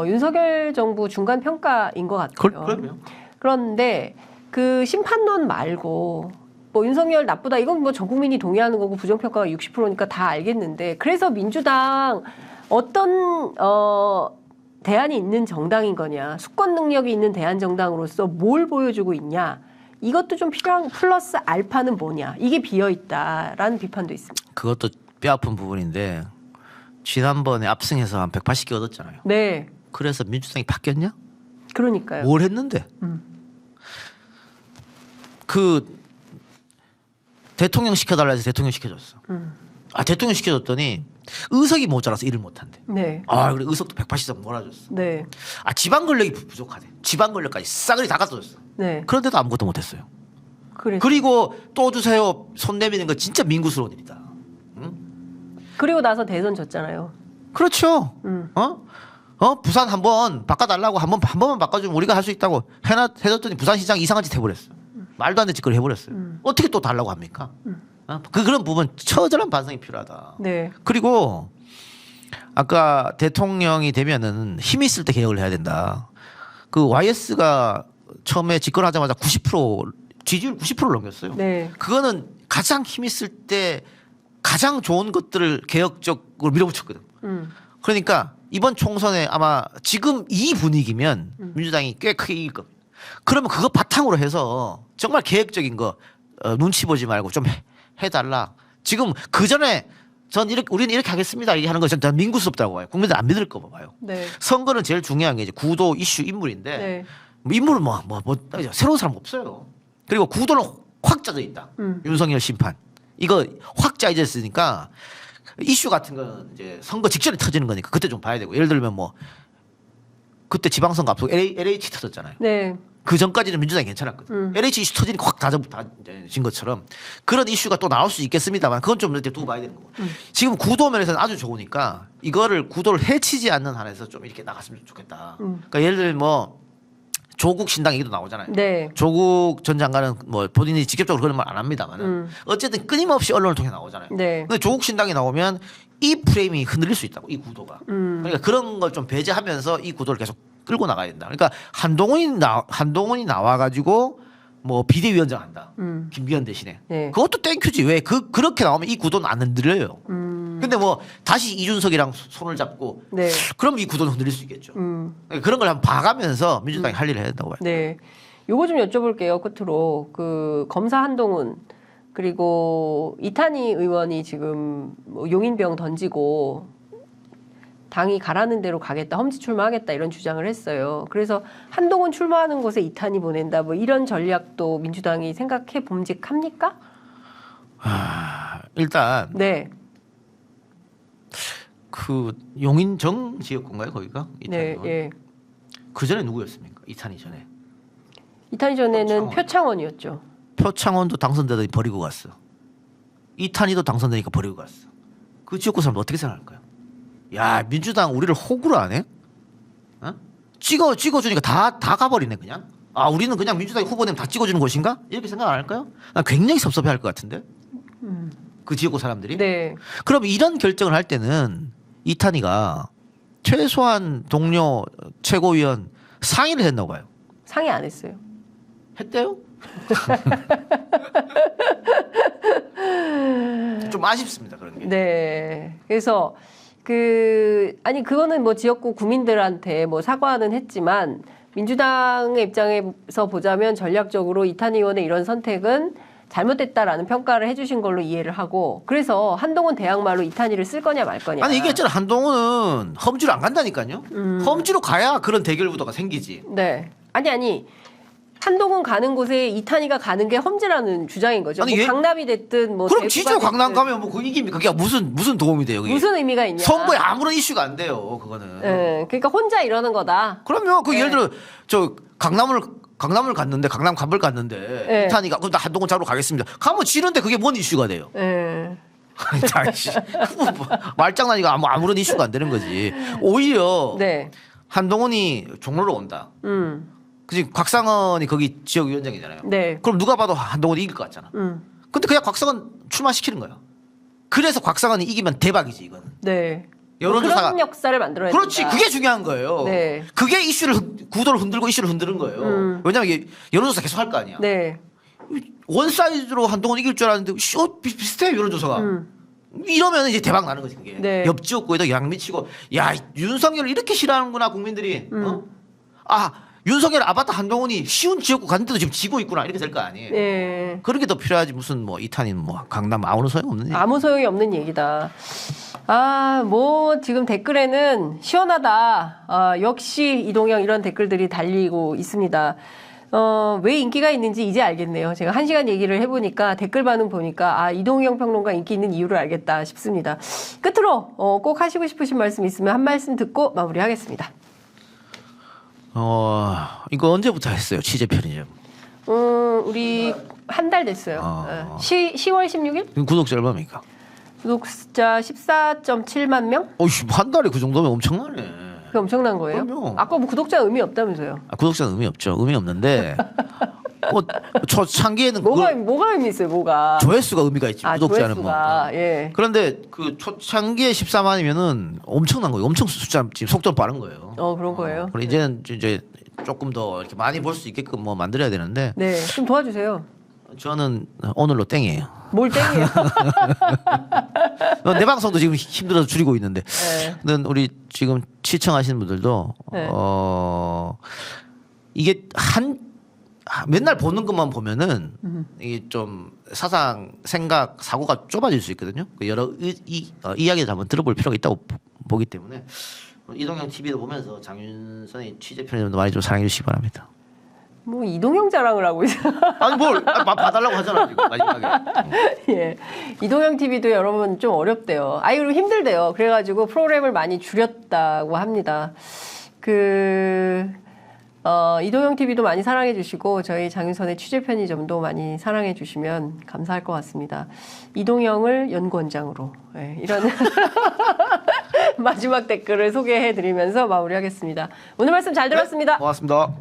윤석열 정부 중간 평가인 것 같아요. 그럼요. 그런데 그 심판론 말고 뭐 윤석열 나쁘다 이건 뭐 전 국민이 동의하는 거고 부정평가가 60%니까 다 알겠는데 그래서 민주당 어떤 대안이 있는 정당인 거냐, 수권 능력이 있는 대안 정당으로서 뭘 보여주고 있냐, 이것도 좀 필요한 플러스 알파는 뭐냐, 이게 비어 있다라는 비판도 있습니다. 그것도 뼈아픈 부분인데 지난번에 압승해서 한 180개 얻었잖아요. 네. 그래서 민주당이 바뀌었냐? 그러니까요. 뭘 했는데? 그 대통령 시켜달라 해서 대통령 시켜줬어. 대통령 시켜줬더니 의석이 모자라서 일을 못한대. 네. 그래 의석도 180석 몰아줬어. 네. 지방 권력이 부족하대. 지방 권력까지 싸그리 다 갖다 줬어. 네. 그런데도 아무것도 못했어요. 그래서. 그리고 또 주세요 손 내미는 거 진짜 민구스러운 일이다. 그리고 나서 대선 졌잖아요. 그렇죠. 부산 한번 바꿔달라고 한 번만 바꿔주면 우리가 할 수 있다고 해줬더니 부산시장 이상한 짓 해버렸어. 말도 안 되는 짓거리 해버렸어요. 어떻게 또 달라고 합니까? 그런 부분 처절한 반성이 필요하다. 네. 그리고 아까 대통령이 되면은 힘 있을 때 개혁을 해야 된다. 그 YS가 처음에 집권하자마자 90% 지지율 90%를 넘겼어요. 네. 그거는 가장 힘 있을 때 가장 좋은 것들을 개혁적으로 밀어붙였거든. 그러니까 이번 총선에 아마 지금 이 분위기면 민주당이 꽤 크게 이길 겁니다. 그러면 그거 바탕으로 해서 정말 계획적인 거 눈치 보지 말고 좀 해달라. 지금 그 전에 우리는 이렇게 하겠습니다. 이렇게 하는 거 전 민구스럽다고 봐요. 국민들 안 믿을 거 봐요. 네. 선거는 제일 중요한 게 이제 구도, 이슈, 인물인데 네. 인물은 새로운 사람 없어요. 그리고 구도는 확 짜져 있다. 윤석열 심판 이거 확 짜져 있으니까 이슈 같은 건 이제 선거 직전에 터지는 거니까 그때 좀 봐야 되고 예를 들면 뭐 그때 지방선거 앞두고 LH 터졌잖아요. 네. 그 전까지는 민주당이 괜찮았거든. LH 이슈 터지니까 확 다진 것처럼 그런 이슈가 또 나올 수 있겠습니다만 그건 좀 이렇게 두고 봐야 되는 거고. 지금 구도 면에서는 아주 좋으니까 이거를 구도를 해치지 않는 한에서 좀 이렇게 나갔으면 좋겠다. 그러니까 예를 들면 뭐 조국 신당 얘기도 나오잖아요. 네. 조국 전 장관은 뭐 본인이 직접적으로 그런 말 안 합니다만은 어쨌든 끊임없이 언론을 통해 나오잖아요. 네. 근데 조국 신당이 나오면 이 프레임이 흔들릴 수 있다고 이 구도가. 그러니까 그런 걸 좀 배제하면서 이 구도를 계속 끌고 나가야 된다. 그러니까 한동훈이 나와가지고 뭐 비대위원장 한다. 김기현 대신에. 네. 그것도 땡큐지. 왜 그렇게 나오면 이 구도는 안 흔들려요. 근데 뭐 다시 이준석이랑 손을 잡고 네. 그럼 이 구도는 흔들릴 수 있겠죠. 그러니까 그런 걸 한번 봐가면서 민주당이 할 일을 해야 된다고 봐요. 네. 요거 좀 여쭤볼게요. 끝으로 그 검사 한동훈 그리고 이탄희 의원이 지금 뭐 용인병 던지고 당이 가라는 대로 가겠다, 험지 출마하겠다 이런 주장을 했어요. 그래서 한동훈 출마하는 곳에 이탄희 보낸다, 뭐 이런 전략도 민주당이 생각해 봄직합니까? 일단 네, 그 용인정 지역구인가요 거기가? 네, 예. 그 전에 누구였습니까? 이탄희 전에. 이탄희 전에는 표창원이었죠. 표창원도 당선되더니 버리고 갔어. 이탄희도 당선되니까 버리고 갔어. 그 지역구 사람 어떻게 생각할까요? 야 민주당 우리를 호구로 안 해? 찍어주니까 다 가버리네 그냥. 아 우리는 그냥 민주당이 후보되면 다 찍어주는 곳인가? 이렇게 생각 안 할까요? 난 굉장히 섭섭해할 것 같은데. 그 지역구 사람들이. 네. 그럼 이런 결정을 할 때는 이탄희가 최소한 동료 최고위원 상의를 했나 봐요. 상의 안 했어요. 했대요? 좀 아쉽습니다 그런 게. 네. 그래서 아니 그거는 뭐 지역구 구민들한테 뭐 사과는 했지만 민주당의 입장에서 보자면 전략적으로 이탄희 의원의 이런 선택은 잘못됐다라는 평가를 해주신 걸로 이해를 하고 그래서 한동훈 대항마로 이탄희를 쓸 거냐 말 거냐. 아니 이게 있잖아 한동훈은 험지로 안 간다니까요. 험지로 가야 그런 대결 구도가 생기지. 네. 아니. 한동훈 가는 곳에 이탄희가 가는 게 험지라는 주장인 거죠. 아니, 뭐 강남이 됐든 뭐 그럼 대구가 지지로 강남 됐든. 가면 뭐 그 이깁니까? 그게 무슨 도움이 돼요? 그게? 무슨 의미가 있냐. 선거에 아무런 이슈가 안 돼요. 그거는. 네, 그러니까 혼자 이러는 거다. 그럼요. 그 네. 예를 들어 저 강남을 갔는데 강남 갑을 갔는데 네. 이탄희가 그럼 나 한동훈 잡으러 가겠습니다. 가면 지는데 그게 뭔 이슈가 돼요? 네. 아니, 다시 말장난이가 아무런 이슈가 안 되는 거지. 오히려 네. 한동훈이 종로로 온다. 그지 곽상원이 거기 지역위원장이잖아요. 네. 그럼 누가 봐도 한동훈이 이길 것 같잖아. 근데 그냥 곽상원 출마시키는 거야. 그래서 곽상원이 이기면 대박이지 이거는. 네. 여론조사가 그런 역사를 만들어야 그렇지 된다. 그게 중요한 거예요. 네. 그게 구도를 흔들고 이슈를 흔드는 거예요. 왜냐면 이게 여론조사 계속 할 거 아니야. 네. 원 사이즈로 한동훈 이길 줄 알았는데 비슷해 여론조사가. 이러면 이제 대박 나는 거지 그게. 네. 옆 지역구에도 양 미치고 야 윤석열을 이렇게 싫어하는구나 국민들이. 아 윤석열 아바타 한동훈이 쉬운 지역구 갔는데도 지금 지고 있구나 이렇게 될 거 아니에요. 네. 그런 게 더 필요하지 무슨 뭐 이탄인 뭐 강남 아무런 소용 없는 얘기. 아무 소용이 없는 얘기다. 아, 뭐 지금 댓글에는 시원하다. 역시 이동영 이런 댓글들이 달리고 있습니다. 왜 인기가 있는지 이제 알겠네요. 제가 1시간 얘기를 해보니까 댓글 반응 보니까 이동영 평론가 인기 있는 이유를 알겠다 싶습니다. 끝으로 꼭 하시고 싶으신 말씀 있으면 한 말씀 듣고 마무리하겠습니다. 이거 언제부터 했어요 취재 편의점? 우리 한 달 됐어요. 10월 16일? 그럼 구독자 얼마입니까? 구독자 14.7만 명? 어이씨 한 달에 그 정도면 엄청나네. 그게 엄청난 거예요? 그럼요. 아까 뭐 구독자 의미 없다면서요? 구독자는 의미 없죠. 의미 없는데 초창기에는 뭐가 의미 있어요? 뭐가? 조회수가 의미가 있지. 구독자는 조회수가, 뭐. 예. 그런데 그 초창기에 14만이면은 엄청난 거예요. 엄청 숫자 지금 속도가 빠른 거예요. 그런 거예요. 그럼 이제는 이제 조금 더 이렇게 많이 볼 수 있게끔 뭐 만들어야 되는데 네, 좀 도와주세요. 저는 오늘로 땡이에요. 뭘 땡이에요? 내 방송도 지금 힘들어서 줄이고 있는데. 네. 근데 우리 지금 시청하시는 분들도 네. 이게 맨날 보는 것만 보면은 이게 좀 사상, 생각, 사고가 좁아질 수 있거든요. 여러 이야기를 한번 들어볼 필요가 있다고 보기 때문에 이동영 TV도 보면서 장윤선의 취재 편의점도 많이 좀 사랑해 주시기 바랍니다. 뭐 이동영 자랑을 하고 있어요. 아니 뭘 봐달라고 하잖아 지금 마지막에. 예, 이동영 TV도 여러분 좀 어렵대요. 그리고 힘들대요. 그래가지고 프로그램을 많이 줄였다고 합니다. 이동영 TV도 많이 사랑해 주시고 저희 장윤선의 취재 편의점도 많이 사랑해 주시면 감사할 것 같습니다. 이동영을 연구원장으로 이런 마지막 댓글을 소개해 드리면서 마무리하겠습니다. 오늘 말씀 잘 들었습니다. 고맙습니다.